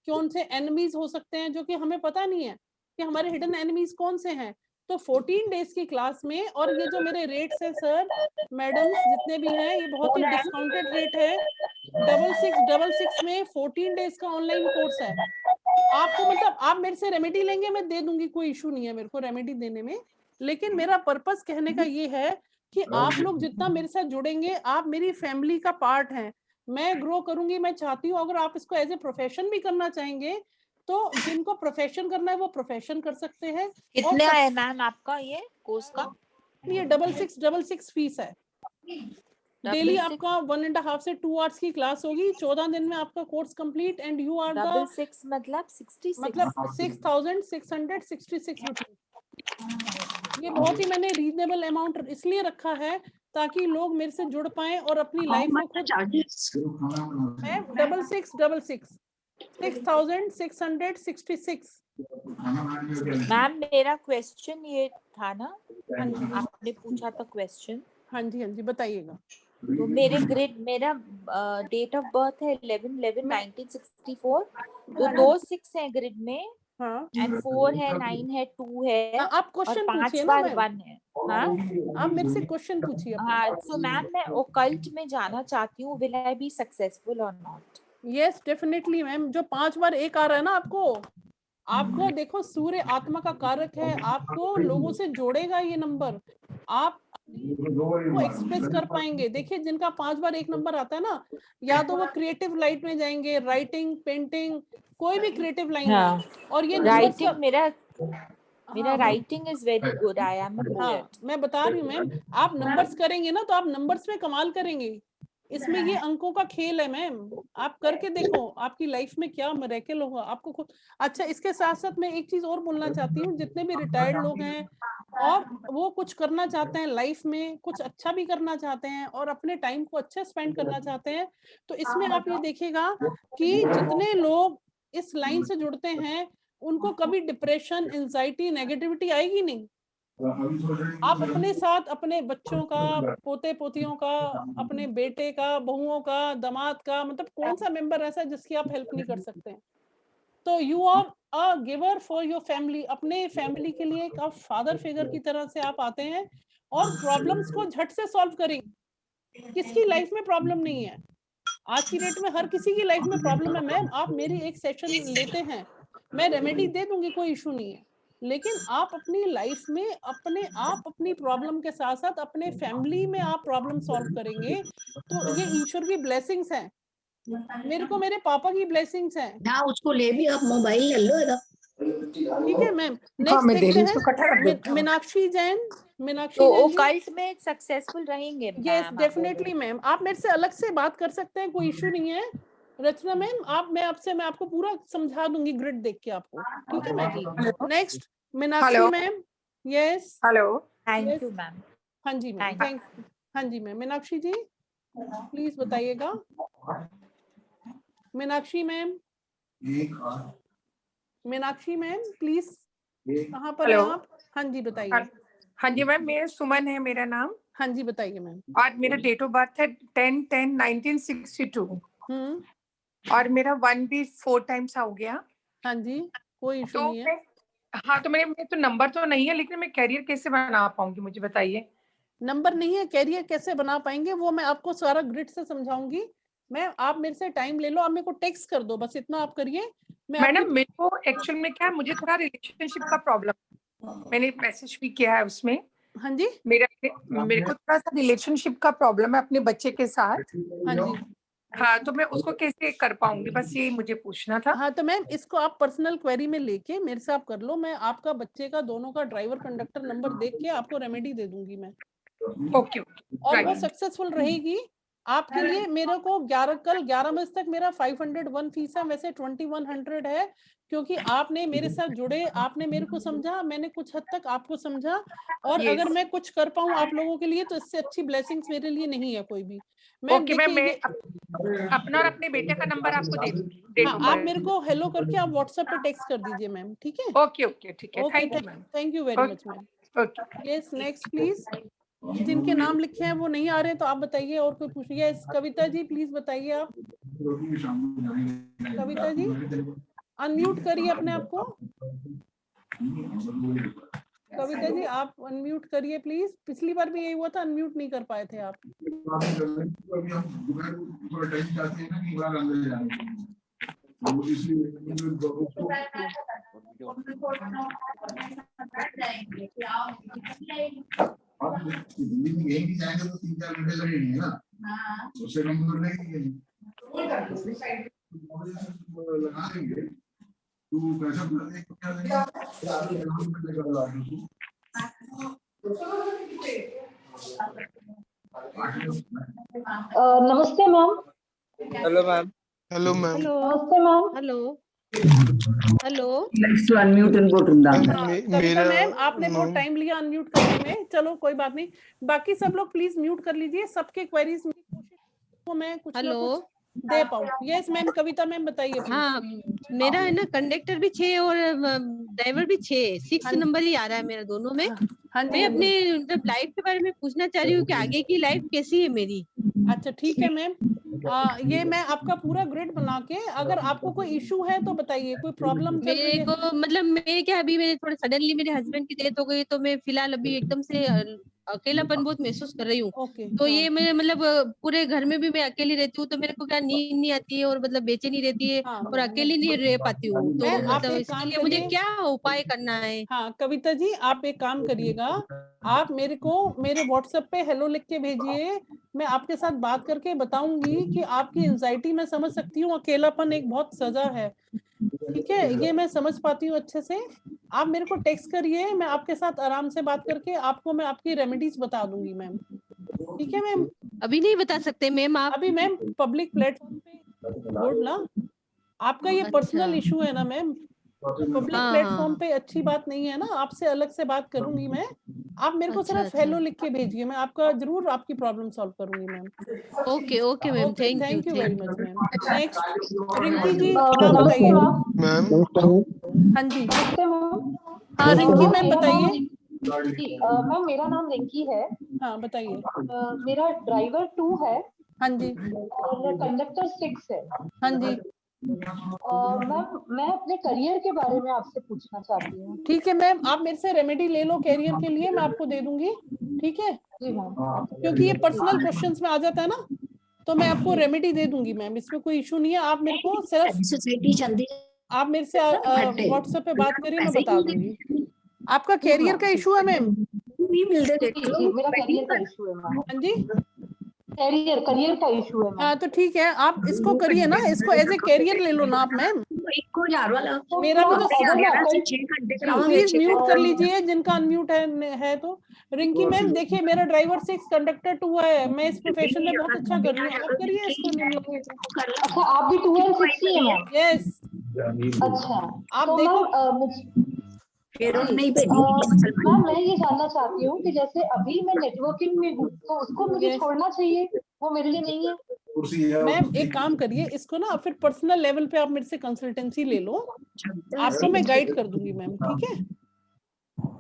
कौन से एनिमीज हो सकते हैं, जो कि हमें पता नहीं है कि हमारे हिडन एनिमीज कौन से हैं। तो 14 डेज की क्लास में, और ये जो मेरे रेट्स हैं सर मैडम जितने भी हैं, ये बहुत ही डिस्काउंटेड रेट है। 6666 में 14 डेज का ऑनलाइन कोर्स है। आपको मतलब आप मेरे से रेमेडी लेंगे, मैं दे दूंगी, कोई इशू नहीं है मेरे को रेमेडी देने में। लेकिन मेरा पर्पस कहने का ये है कि आप लोग जितना मेरे साथ जुड़ेंगे, आप मेरी फैमिली का पार्ट हैं। मैं ग्रो करूंगी, मैं चाहती हूँ अगर आप इसको एज ए प्रोफेशन भी करना चाहेंगे, तो जिनको प्रोफेशन करना है वो प्रोफेशन कर सकते हैं। कितने है मैम आपका ये कोर्स का? ये 6666 फीस है। डेली आपका 1.5 से 2 आवर्स की क्लास होगी। 14 दिन में आपका course complete and you are the 66 मतलब 66 मतलब 6666 रुपीज। ये बहुत ही मैंने रीजनेबल अमाउंट इसलिए रखा है ताकि लोग मेरे से जुड़ पाए और अपनी लाइफ को खुद। 6666 6666। मैम मेरा क्वेश्चन ये था ना, आपने पूछा था क्वेश्चन। हाँ जी हाँ जी बताइएगा। तो मेरे ग्रिड, मेरा डेट ऑफ बर्थ है 11/11/1964। तो 2 6 है ग्रिड में, हाँ एंड 4 है, 9 है, 2 है, आप क्वेश्चन और 5 पूछिए ना बार मैम। 1 है। हाँ आप मेरे से क्वेश्चन पूछिए। हाँ, तो मैम मैं ओकल्ट में जाना चाहती हूँ, विल आई बी सक्सेसफुल और नॉट? Yes definitely ma'am. जो 5 बार 1 आ रहा है ना आपको देखो, सूर्य आत्मा का कारक है, आपको लोगों से जोड़ेगा ये नंबर। आप वो एक्सप्रेस कर पाएंगे। देखिए जिनका 5 बार 1 नंबर आता है ना, या तो वो क्रिएटिव लाइट में जाएंगे, राइटिंग, पेंटिंग, कोई भी क्रिएटिव लाइन है। और ये राइटिंग, मेरा writing is very good, I am a poet. मैं बता रही हूँ मैम, आप नंबर्स करेंगे ना तो आप नंबर्स में कमाल करेंगे। इसमें ये अंकों का खेल है मैम, आप करके देखो आपकी लाइफ में क्या मिरेकल होगा आपको खुद। अच्छा, इसके साथ साथ मैं एक चीज और बोलना चाहती हूँ, जितने भी रिटायर्ड लोग हैं और वो कुछ करना चाहते हैं लाइफ में, कुछ अच्छा भी करना चाहते हैं और अपने टाइम को अच्छा स्पेंड करना चाहते हैं, तो इसमें आप ये देखिएगा कि जितने लोग इस लाइन से जुड़ते हैं उनको कभी डिप्रेशन, एंजाइटी, नेगेटिविटी आएगी नहीं। आप अपने साथ अपने बच्चों का, पोते पोतियों का, अपने बेटे का, बहुओं का, दामाद का, मतलब कौन सा मेंबर ऐसा है जिसकी आप हेल्प नहीं कर सकते हैं। तो you are a giver for your family. अपने फैमिली के लिए एक आप फादर फिगर की तरह से आप आते हैं और प्रॉब्लम्स को झट से सॉल्व करेंगे। किसकी लाइफ में प्रॉब्लम नहीं है? आज की डेट में हर किसी की लाइफ में प्रॉब्लम है मैम। आप मेरी एक सेशन लेते हैं, मैं रेमेडी दे दूंगी, कोई इशू नहीं है। लेकिन आप अपनी लाइफ में अपनी प्रॉब्लम के साथ साथ अपने फैमिली में आप प्रॉब्लम सॉल्व करेंगे, तो ये ईश्वर की ब्लेसिंग्स हैं। मेरे को मेरे पापा की ब्लेसिंग्स हैं। ना उसको ले भी, आप मोबाइल ले लो इधर। ठीक है मैम। नेक्स्ट देखते हैं मीनाक्षी जैन। मीनाक्षी तो जैन जी, ओकल्ट में सक्सेसफुल रहेंगे? Yes definitely ma'am. आप मेरे से अलग से बात कर सकते हैं, कोई इशू नहीं है। रचना मैम, मैं आपको पूरा समझा दूंगी ग्रिड देख के आपको। ठीक है ma'am. Next Meenakshi ma'am. Yes hello, thank you ma'am. हाँ जी मैम, थैंक। हाँ जी मैम। मीनाक्षी जी प्लीज बताइएगा। Meenakshi ma'am, Meenakshi ma'am please, कहाँ पर हैं आप? हाँ जी बताइए। हाँ जी मैम, मेरा सुमन है मेरा नाम। हाँ जी बताइए मैम। और मेरा डेट ऑफ बर्थ है 10/10/1962। और मेरा 1 भी 4 टाइम्स हो गया। हाँ जी, कोई इशू नहीं है। हाँ, तो मेरे तो नंबर तो नहीं है, लेकिन मैं कैरियर कैसे बना पाऊंगी, मुझे बताइए। नंबर नहीं है, कैरियर कैसे बना पाएंगे वो मैं आपको सारा ग्रिड से समझाऊंगी। आप मेरे से टाइम ले लो, आप मेरे को टेक्स्ट कर दो, बस इतना आप करिए। मैडम मेरे को एक्चुअल में क्या है, मुझे थोड़ा रिलेशनशिप का प्रॉब्लम, मैंने मैसेज भी किया है उसमें। हाँ जी, मेरे को थोड़ा सा रिलेशनशिप का प्रॉब्लम है अपने बच्चे के साथ। हाँ जी, हाँ, तो मैं उसको कैसे कर पाऊंगी, बस ये मुझे पूछना था। हाँ तो मैम इसको आप पर्सनल क्वेरी में लेके मेरे से आप कर लो, मैं आपका बच्चे का दोनों का ड्राइवर कंडक्टर नंबर देख के आपको रेमेडी दे दूंगी मैं। ओके और वो सक्सेसफुल रहेगी आपके लिए। मेरे को कल 11 बजे तक मेरा 501 फीस है, वैसे 2100 है, क्योंकि आपने मेरे साथ जुड़े, आपने मेरे को समझा, मैंने कुछ हद तक आपको समझा, और Yes. अगर मैं कुछ कर पाऊं आप लोगों के लिए तो इससे अच्छी ब्लेसिंग्स मेरे लिए नहीं है कोई भी। मैम ओके मैम, देखिए मैं अपना और अपने बेटे का नंबर आपको दे दूंगी। हाँ, आप मेरे को हेलो करके आप व्हाट्सएप पे टेक्स्ट कर दीजिए मैम, ठीक है? ओके ओके ठीक है, thank you ma'am. Thank you very much ma'am. Okay yes next please. जिनके नाम लिखे हैं वो नहीं आ रहे तो आप बताइए, और कोई पूछ। यस कविता जी प्लीज बताइए आप। कविता जी अनम्यूट करिए अपने आप को। कविता जी आप अनम्यूट करिए प्लीज। पिछली बार भी यही हुआ था, अनम्यूट नहीं कर पाए थे आप। यही जाएंगे तो 3-4 घंटे लगेंगे ना, उससे कम तो नहीं लगा देंगे। तू कैसा नमस्ते ma'am. Hello ma'am. Hello ma'am. नमस्ते मैम। हेलो हेलो अनम्यूट कविता मैम आपने बहुत टाइम लिया अनम्यूट करने में, चलो कोई बात नहीं। बाकी सब लोग प्लीज म्यूट कर लीजिए, सबके क्वेरीज में कोशिश को मैं कुछ ना कुछ दे पाऊँ। यस मैम कविता मैम बताइए। हाँ मेरा है ना कंडक्टर भी 6 और ड्राइवर भी 6 नंबर ही आ रहा है मेरा दोनों में। मैं अपने मतलब लाइफ के बारे में पूछना चाह रही हूँ कि आगे की लाइफ कैसी है मेरी। अच्छा ठीक है मैम, ये मैं आपका पूरा ग्रिड बना के, अगर आपको कोई इशू है तो बताइए, कोई प्रॉब्लम चल रही है? मेरे को मतलब मैं क्या अभी मेरे थोड़ा सडनली मेरे हस्बैंड की डेथ हो गई, तो मैं फिलहाल अभी एकदम से अकेलापन बहुत महसूस कर रही हूँ। तो ये मैं मतलब पूरे घर में भी मैं अकेली रहती हूँ, तो मेरे को क्या नींद नहीं आती है और मतलब बेचैनी रहती है और अकेली नहीं रह पाती हूँ। तो मतलब इसके लिए मुझे क्या उपाय करना है? हाँ कविता जी आप एक काम करिएगा, आप मेरे को मेरे व्हाट्सएप पे हेलो लिख के भेजिए, मैं आपके साथ बात करके बताऊंगी कि आपकी एंजाइटी मैं समझ सकती हूँ, अकेलापन एक बहुत सजा है, ठीक है, ये मैं समझ पाती हूँ अच्छे से। आप मेरे को टेक्स्ट करिए, मैं आपके साथ आराम से बात करके आपको मैं आपकी रेमेडीज बता दूंगी मैम, ठीक है मैम? अभी नहीं बता सकते मैम आप? अभी मैम पब्लिक प्लेटफॉर्म पे बोल ना, आपका ये पर्सनल इशू है ना मैम, पब्लिक प्लेटफॉर्म पे अच्छी बात नहीं है ना, आपसे अलग से बात करूंगी मैं। आप मेरे को सिर्फ हेलो लिख के भेजिए, मैं आपका जरूर आपकी प्रॉब्लम सॉल्व करूंगी ma'am. Okay okay ma'am, thank you very much ma'am. Next Rinki ji आप बताइए। मैम हाँ जी हाँ रिंकी मैम बताइए। मैम मेरा नाम रिंकी है। हाँ बताइए। मेरा ड्राइवर 2 है। हाँ जी। और कंडक्टर 6 है। हाँ जी। मैम मैं अपने करियर के बारे में आपसे पूछना चाहती हूँ। ठीक है मैम, आप मेरे से रेमेडी ले लो करियर के लिए, मैं आपको दे दूंगी, ठीक है? जी मैम। क्योंकि ये पर्सनल क्वेश्चंस में आ जाता है ना, तो मैं आपको रेमेडी दे दूंगी मैम, इसमें कोई इशू नहीं है। आप मेरे को सिर्फ आप मेरे से व्हाट्सएप पे बात करिए, मैं बता दूंगी। आपका कैरियर का इशू है मैम? मेरा करियर का इशू है मैम। हाँ जी करियर का इशू है। हाँ तो ठीक है, आप इसको करिए ना, इसको एज ए कैरियर ले लो ना आप मैम। मेरा भी तो प्लीज म्यूट कर लीजिए जिनका अनम्यूट है तो। रिंकी मैम देखिए मेरा ड्राइवर 6 कंडक्टर 2 है, मैं इस प्रोफेशन में बहुत अच्छा कर रही हूँ, आप करिए इसको। अच्छा आप भी 2 और 6 ही है मैम? यस। अच्छा आप तो देखो मैम मैं ये जानना चाहती हूँ कि जैसे अभी मैं नेटवर्किंग में हूँ तो उसको मुझे छोड़ना चाहिए, वो मेरे लिए नहीं है? मैम एक काम करिए, इसको ना फिर पर्सनल लेवल पे आप मेरे से कंसल्टेंसी ले लो, आपको मैं गाइड कर दूंगी मैम, ठीक है?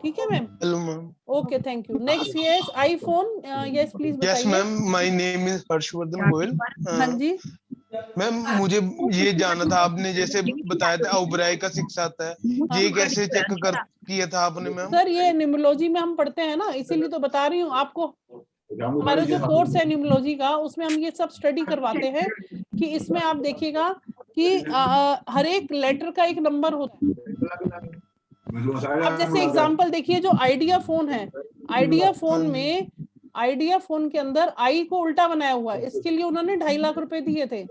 ठीक है ma'am. Hello ma'am. Okay thank you. Next yes iPhone yes please बताइए। Yes ma'am my name is Harshvardhan Goyal. हाँ जी मैम मुझे ये जानना था, आपने जैसे बताया था ओबराय का 6 आता है, ये कैसे चेक कर किया था आपने मैम? सर ये न्यूमरोलॉजी में हम पढ़ते हैं ना, इसीलिए तो बता रही हूँ आपको। हमारा जो कोर्स है न्यूमरोलॉजी का उसमें हम ये सब स्टडी करवाते हैं कि इसमें आप देखिएगा कि हर एक लेटर का एक नंबर होता है, अब जैसे एग्जांपल देखिए, जो आइडिया फोन है, आइडिया फोन में, आइडिया फोन के अंदर आई को उल्टा बनाया हुआ है, इसके लिए उन्होंने 2.5 लाख रुपए दिए थे।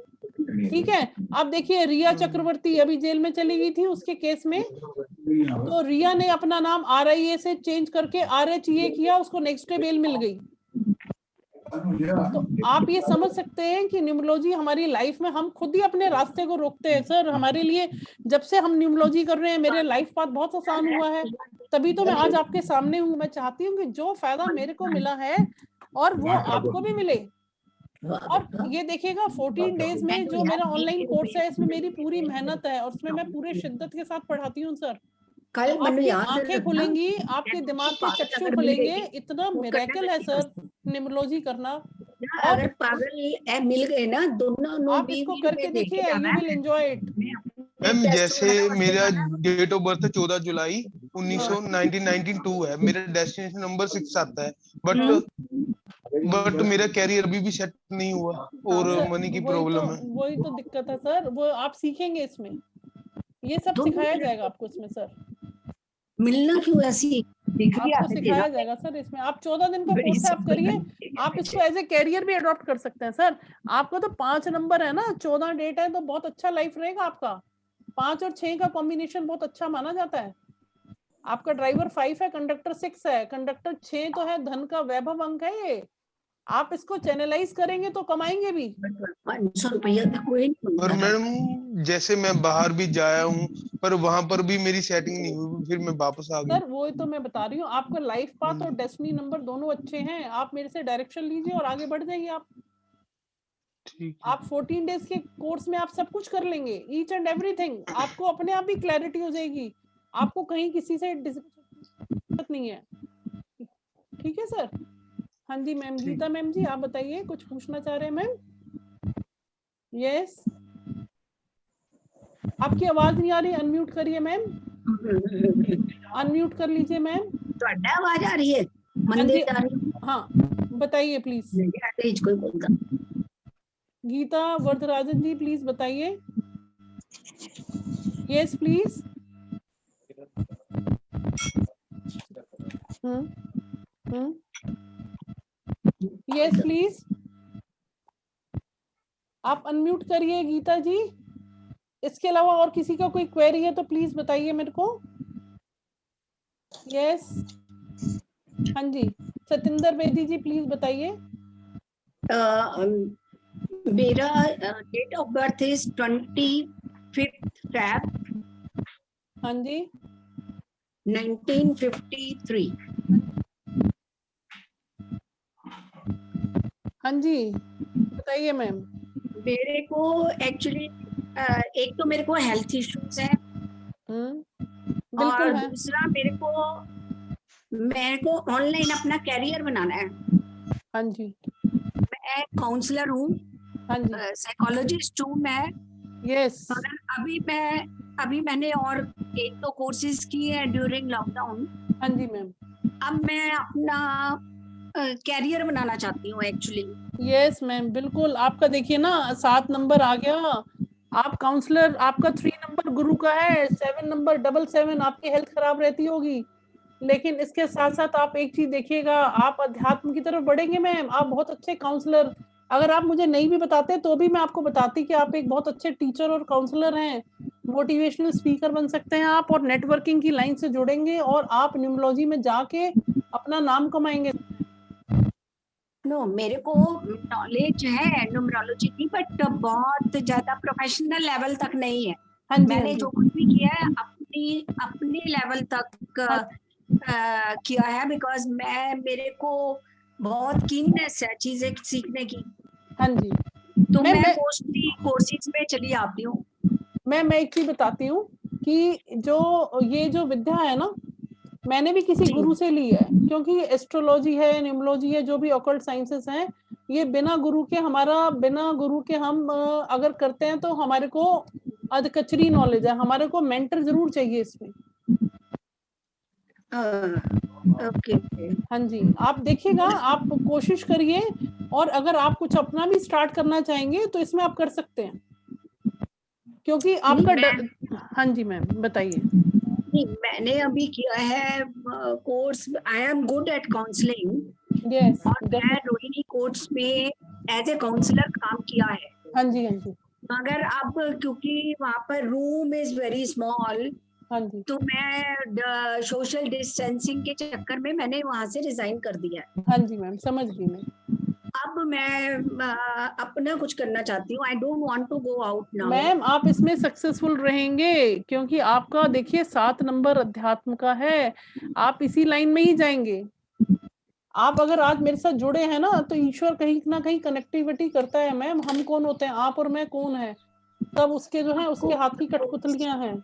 ठीक है, अब देखिए रिया चक्रवर्ती अभी जेल में चली गई थी उसके केस में, तो रिया ने अपना नाम RIA से चेंज करके RHA किया, उसको नेक्स्ट डे बेल मिल गई। तो आप ये समझ सकते हैं कि न्यूमरोलॉजी हमारी लाइफ में, हम खुद ही अपने रास्ते को रोकते हैं। सर हमारे लिए जब से हम न्यूमरोलॉजी कर रहे हैं, मेरे लाइफ पाथ बहुत आसान हुआ है, तभी तो मैं आज आपके सामने हूँ। मैं चाहती हूँ कि जो फायदा मेरे को मिला है और वो आपको भी मिले। और ये देखिएगा 14 डेज में जो मेरा ऑनलाइन कोर्स है, इसमें मेरी पूरी मेहनत है और उसमें मैं पूरे शिद्दत के साथ पढ़ाती हूँ सर। आपकी आंखें खुलेंगी, आपके दिमाग के चक्षु खुलेंगे, इतना मिरेकल है सर न्यूमरोलॉजी करना। और अगर पागल मिल गए ना दोनों, आप इसको करके देखिए, you will enjoy it. Ma'am जैसे मेरा डेट ऑफ बर्थ है 14 जुलाई 1992 है, मेरा डेस्टिनेशन नंबर 6 आता है, बट मेरा कैरियर अभी भी सेट नहीं हुआ और मनी की प्रॉब्लम है। वही तो दिक्कत है सर, वो आप सीखेंगे इसमें, ये सब सिखाया जाएगा आपको इसमें सर। मिलना क्यों ऐसी आपको सिखाया जाएगा सर इसमें। आप 14 दिन का कोर्स आप करिए, आप इसको एज ए कैरियर भी अडॉप्ट कर सकते हैं सर। आपका तो 5 नंबर है ना, 14 डेट है, तो बहुत अच्छा लाइफ रहेगा आपका। 5 और 6 का कॉम्बिनेशन बहुत अच्छा माना जाता है। आपका ड्राइवर 5 है, कंडक्टर 6 है, कंडक्टर 6 तो है, धन का वैभव अंक है ये। आप इसको चैनलाइज करेंगे तो कमाएंगे भी। 500 रुपया तो कोई नहीं। और मैडम जैसे मैं बाहर भी जाया हूँ पर वहां पर भी मेरी सेटिंग नहीं हुई, फिर मैं वापस आ गई। सर वो तो मैं बता रही हूँ, आपका लाइफ पाथ और डेस्टिनी नंबर दोनों अच्छे हैं। आप मेरे से डायरेक्शन लीजिए और आगे बढ़ जाइए आप। आप 14 डेज के कोर्स में आप सब कुछ कर लेंगे, ईच एंड एवरीथिंग। आपको अपने आप ही क्लैरिटी हो जाएगी, आपको कहीं किसी से दिक्कत नहीं है। ठीक है सर। हाँ जी मैम, गीता मैम जी आप बताइए, कुछ पूछना चाह रहे हैं मैम? यस, आपकी आवाज नहीं आ रही, अनम्यूट करिए मैम, अनम्यूट कर लीजिए मैम। तो आवाज आ रही है? मंदिर जा रही है? हाँ बताइए प्लीज। कोई बोलता। गीता वरदराजन जी प्लीज बताइए। Yes please. यस प्लीज, आप अनम्यूट करिए गीता जी। इसके अलावा और किसी का कोई क्वेरी है तो प्लीज बताइए मेरे को। यस हाँ जी, सतिंदर बेदी जी प्लीज बताइए। मेरा date of birth is 25 Feb। हाँ जी 1953। हाँ जी बताइए मैम। मेरे को एक्चुअली एक तो मेरे को हेल्थ इश्यूज है और दूसरा मेरे को ऑनलाइन अपना कैरियर बनाना है। हाँ जी, मैं काउंसलर हूँ, हाँ जी, साइकोलॉजिस्ट हूँ मैं। यस, अभी मैंने और 1-2 कोर्सेज किए हैं ड्यूरिंग लॉकडाउन। हाँ जी मैम। अब मैं अपना कैरियर बनाना चाहती हूँ एक्चुअली। यस मैम, बिल्कुल। आपका देखिए ना 7 नंबर आ गया, आप काउंसलर, आपका 3 नंबर गुरु का है, 7 नंबर 77, आपकी हेल्थ खराब रहती होगी, लेकिन इसके साथ साथ आप एक चीज देखिएगा, आप अध्यात्म की तरफ बढ़ेंगे मैम। आप बहुत अच्छे काउंसलर, अगर आप मुझे नहीं भी बताते तो भी मैं आपको बताती कि आप एक बहुत अच्छे टीचर और काउंसलर हैं। मोटिवेशनल स्पीकर बन सकते हैं आप, और नेटवर्किंग की लाइन से जुड़ेंगे और आप न्यूमरोलॉजी में जाके अपना नाम कमाएंगे। मेरे को नॉलेज है न्यूमरोलॉजी की, बट बहुत ज्यादा प्रोफेशनल लेवल तक नहीं है। मैंने जो कुछ भी किया है अपने लेवल तक किया है, बिकॉज मेरे को बहुत कीननेस है चीजें सीखने की। हाँ जी, तो मैं मोस्टली कोर्सेज में चली आती हूँ। मैं एक चीज बताती हूँ कि ये जो विद्या है ना, मैंने भी किसी गुरु से ली है, क्योंकि एस्ट्रोलॉजी है, न्यूमरोलॉजी है, जो भी ऑकल्ट साइंसेस हैं, ये बिना गुरु के हम अगर करते हैं तो हमारे को अधकचरी नॉलेज है, हमारे को मेंटर जरूर चाहिए इसमें। ओके हाँ जी, आप देखिएगा, आप कोशिश करिए, और अगर आप कुछ अपना भी स्टार्ट करना चाहेंगे तो इसमें आप कर सकते हैं, क्योंकि आपका हाँ जी मैम बताइए। नहीं, मैंने अभी किया है course, I am good at counselling. Yes, और मैं रोहिणी कोर्स में एज ए काउंसलर काम किया है। हाँ जी, हाँ जी। मगर अब क्योंकि वहाँ पर रूम इज वेरी स्मॉल, हाँ जी, तो मैं सोशल डिस्टेंसिंग के चक्कर में मैंने वहाँ से रिजाइन कर दिया है। हाँ जी मैम, समझ गई मैं। अब मैं अपना कुछ करना चाहती हूँ। I don't want to go out now. Ma'am आप इसमें सक्सेसफुल रहेंगे क्योंकि आपका देखिए 7 नंबर अध्यात्म का है, आप इसी लाइन में ही जाएंगे। आप अगर आज मेरे साथ जुड़े हैं ना, तो ईश्वर कहीं ना कहीं कनेक्टिविटी करता है मैम। हम कौन होते हैं, आप और मैं कौन है, तब उसके जो है उसके हाथ की कठपुतलियां हैं।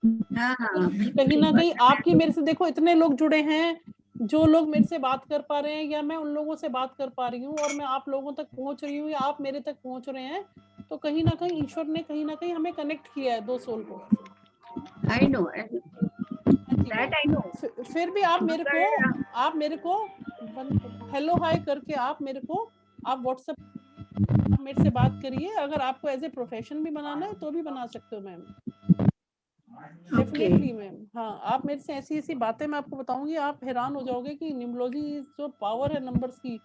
कहीं ना कहीं आपकी मेरे से देखो इतने लोग जुड़े हैं, जो लोग मेरे से बात कर पा रहे हैं या मैं उन लोगों से बात कर पा रही हूँ और मैं आप लोगों तक पहुंच रही हूँ या आप मेरे तक पहुंच रहे हैं, तो कहीं ना कहीं ईश्वर ने कहीं ना कहीं हमें कनेक्ट किया है 2 सोल को। I know that, I know. फिर भी आप मेरे को हेलो हाय करके आप व्हाट्सएप मेरे से बात करिए। अगर आपको एज ए प्रोफेशन भी बनाना है तो भी बना सकते हो मैम, डेफिनेटली मैम। हाँ, आप मेरे से ऐसी ऐसी बातें मैं आपको बताऊंगी, आप हैरान हो जाओगे कि न्यूमरोलॉजी जो पावर है नंबर्स की,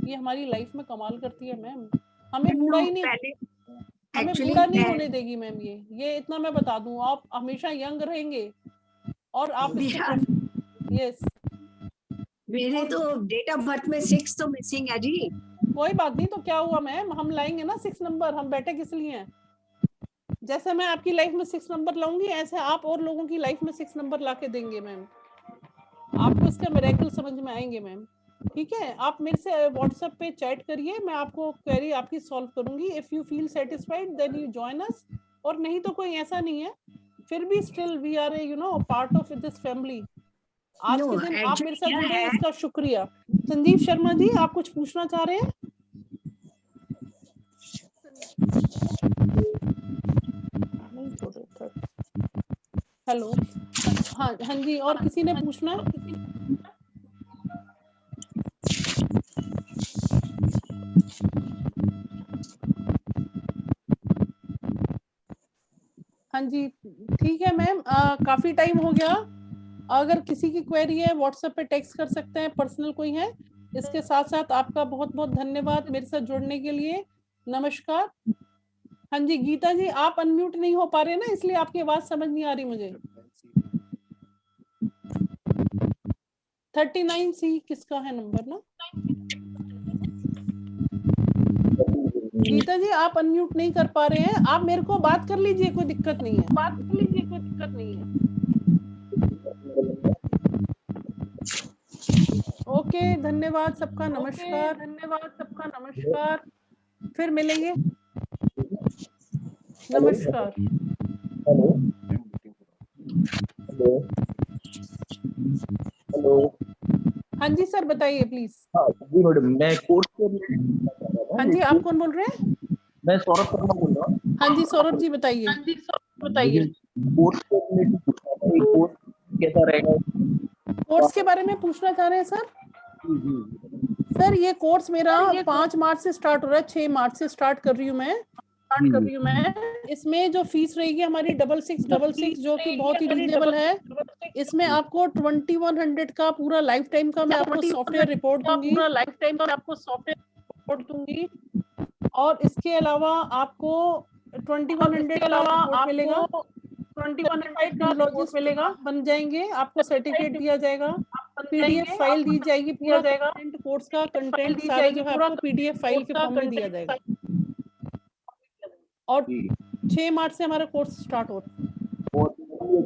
ये हमारी लाइफ में कमाल करती है मैम। हमें बूढ़ा नहीं होने देगी मैम। ये इतना मैं बता दूं, आप हमेशा यंग रहेंगे और आप यस। मेरे तो डेट ऑफ बर्थ में 6 तो मिसिंग है जी। कोई बात नहीं, तो क्या हुआ मैम, हम लाएंगे ना 6 नंबर। हम बैठे किस लिए हैं? जैसे मैं आपकी लाइफ में 6 नंबर लाऊंगी, ऐसे आप और लोगों की लाइफ में 6 नंबर लाके देंगे मैम। आपको इसका मिरेकल समझ में आएंगे मैम। ठीक है, आप मेरे से व्हाट्सएप पे चैट करिए, मैं आपको क्वेरी आपकी सॉल्व करूंगी। If you feel satisfied then you join us, और नहीं तो कोई ऐसा नहीं है, फिर भी still we are a part of this family. आज के दिन आप मेरे साथ जुड़े हैं, इसका शुक्रिया। संजीव शर्मा जी, आप कुछ पूछना चाह रहे हैं? हेलो, हाँ जी, और किसी ने पूछना है? हाँ जी, ठीक है मैम, काफी टाइम हो गया। अगर किसी की क्वेरी है व्हाट्सएप पे टेक्स्ट कर सकते हैं, पर्सनल कोई है। इसके साथ साथ आपका बहुत बहुत धन्यवाद मेरे साथ जुड़ने के लिए। नमस्कार। हाँ जी, गीता जी आप अनम्यूट नहीं हो पा रहे ना, इसलिए आपकी आवाज समझ नहीं आ रही मुझे। 39C किसका है नंबर ना? गीता जी आप अनम्यूट नहीं कर पा रहे हैं, आप मेरे को बात कर लीजिए, कोई दिक्कत नहीं है। ओके, धन्यवाद सबका, नमस्कार। फिर मिलेंगे, नमस्कार। हेलो। हाँ जी सर, बताइए प्लीज। जी मैडम, मैं कोर्स के। हाँ जी, आप कौन बोल रहे हैं? मैं सौरभ शर्मा बोल रहा हूँ। हाँ जी सौरभ जी, बताइए। कोर्स कैसा रहेगा? कोर्स के बारे में पूछना चाह रहे हैं सर? सर ये कोर्स मेरा 5 मार्च से स्टार्ट हो रहा है, 6 मार्च से स्टार्ट कर रही हूँ मैं। इसमें जो फीस रहेगी हमारी 6666, जो कि बहुत ही रीजनेबल है। इसमें आपको 2100 का पूरा लाइफ टाइम का मैं आपको सॉफ्टवेयर रिपोर्ट दूंगी। और इसके अलावा आपको 2100 का रिपोर्ट मिलेगा, 2100 मिलेगा, बन जाएंगे। आपको सर्टिफिकेट दिया जाएगा, पीडीएफ फाइल दी जाएगी, पूरा कोर्स का कंटेंट सारा जो है आपको पीडीएफ फाइल के फॉर्म में दिया जाएगा। और 6 मार्च से हमारा कोर्स स्टार्ट हो रहा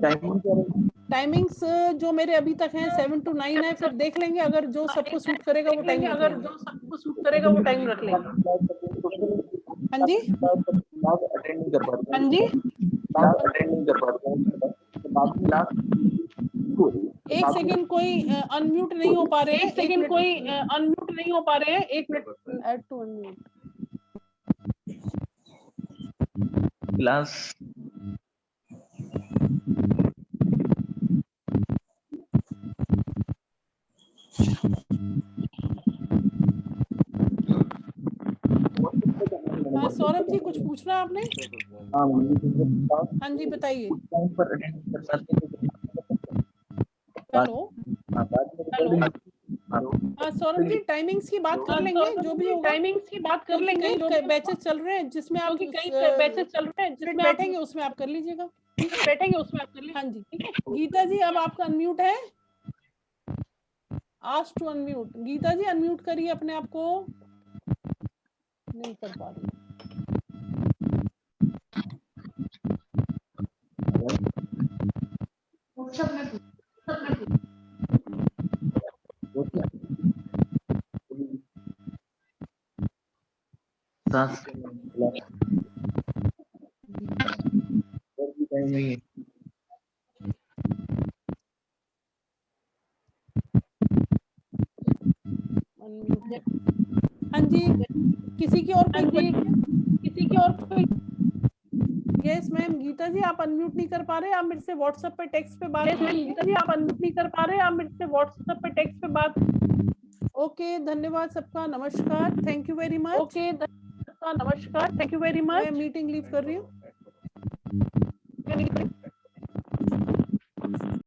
है। टाइमिंग्स जो मेरे अभी तक हैं 7 to 9 है, फिर देख लेंगे, अगर जो सबको सूट करेगा वो टाइम रख लेंगे। हाँ जी, एक सेकंड, कोई अनम्यूट नहीं हो पा रहे हैं, एक minute. Add to unmute class. Saurabh ji कुछ पूछना है आपने? हाँ जी, बताइए। हेलो सौरभ जी टाइमिंग्स की बात कर लेंगे, जो भी होगा टाइमिंग्स की बात कर लेंगे। जो बैचेस चल रहे हैं जिसमें आप कई बैचेस चल रहे हैं जिसमें बैठेंगे उसमें आप कर लीजिएगा, ठीक है? बैठेंगे उसमें आप कर लीजिए। हाँ जी, ठीक है। गीता जी अब आपका अनम्यूट है, ask to unmute. Geeta ji unmute करिए अपने आप को, नहीं कर पा रही। हाँ जी, किसी की और कोई यस मैम। गीता जी आप अनम्यूट नहीं कर पा रहे, आप मेरे से व्हाट्सएप पे टेक्स्ट पे बात करिए। गीता जी आप अनम्यूट नहीं कर पा रहे, आप मेरे से व्हाट्सएप पे टेक्स्ट पे बात। ओके, धन्यवाद सबका, नमस्कार, thank you very much. Okay, नमस्कार, थैंक यू वेरी मच। मैं मीटिंग लीव कर रही हूँ।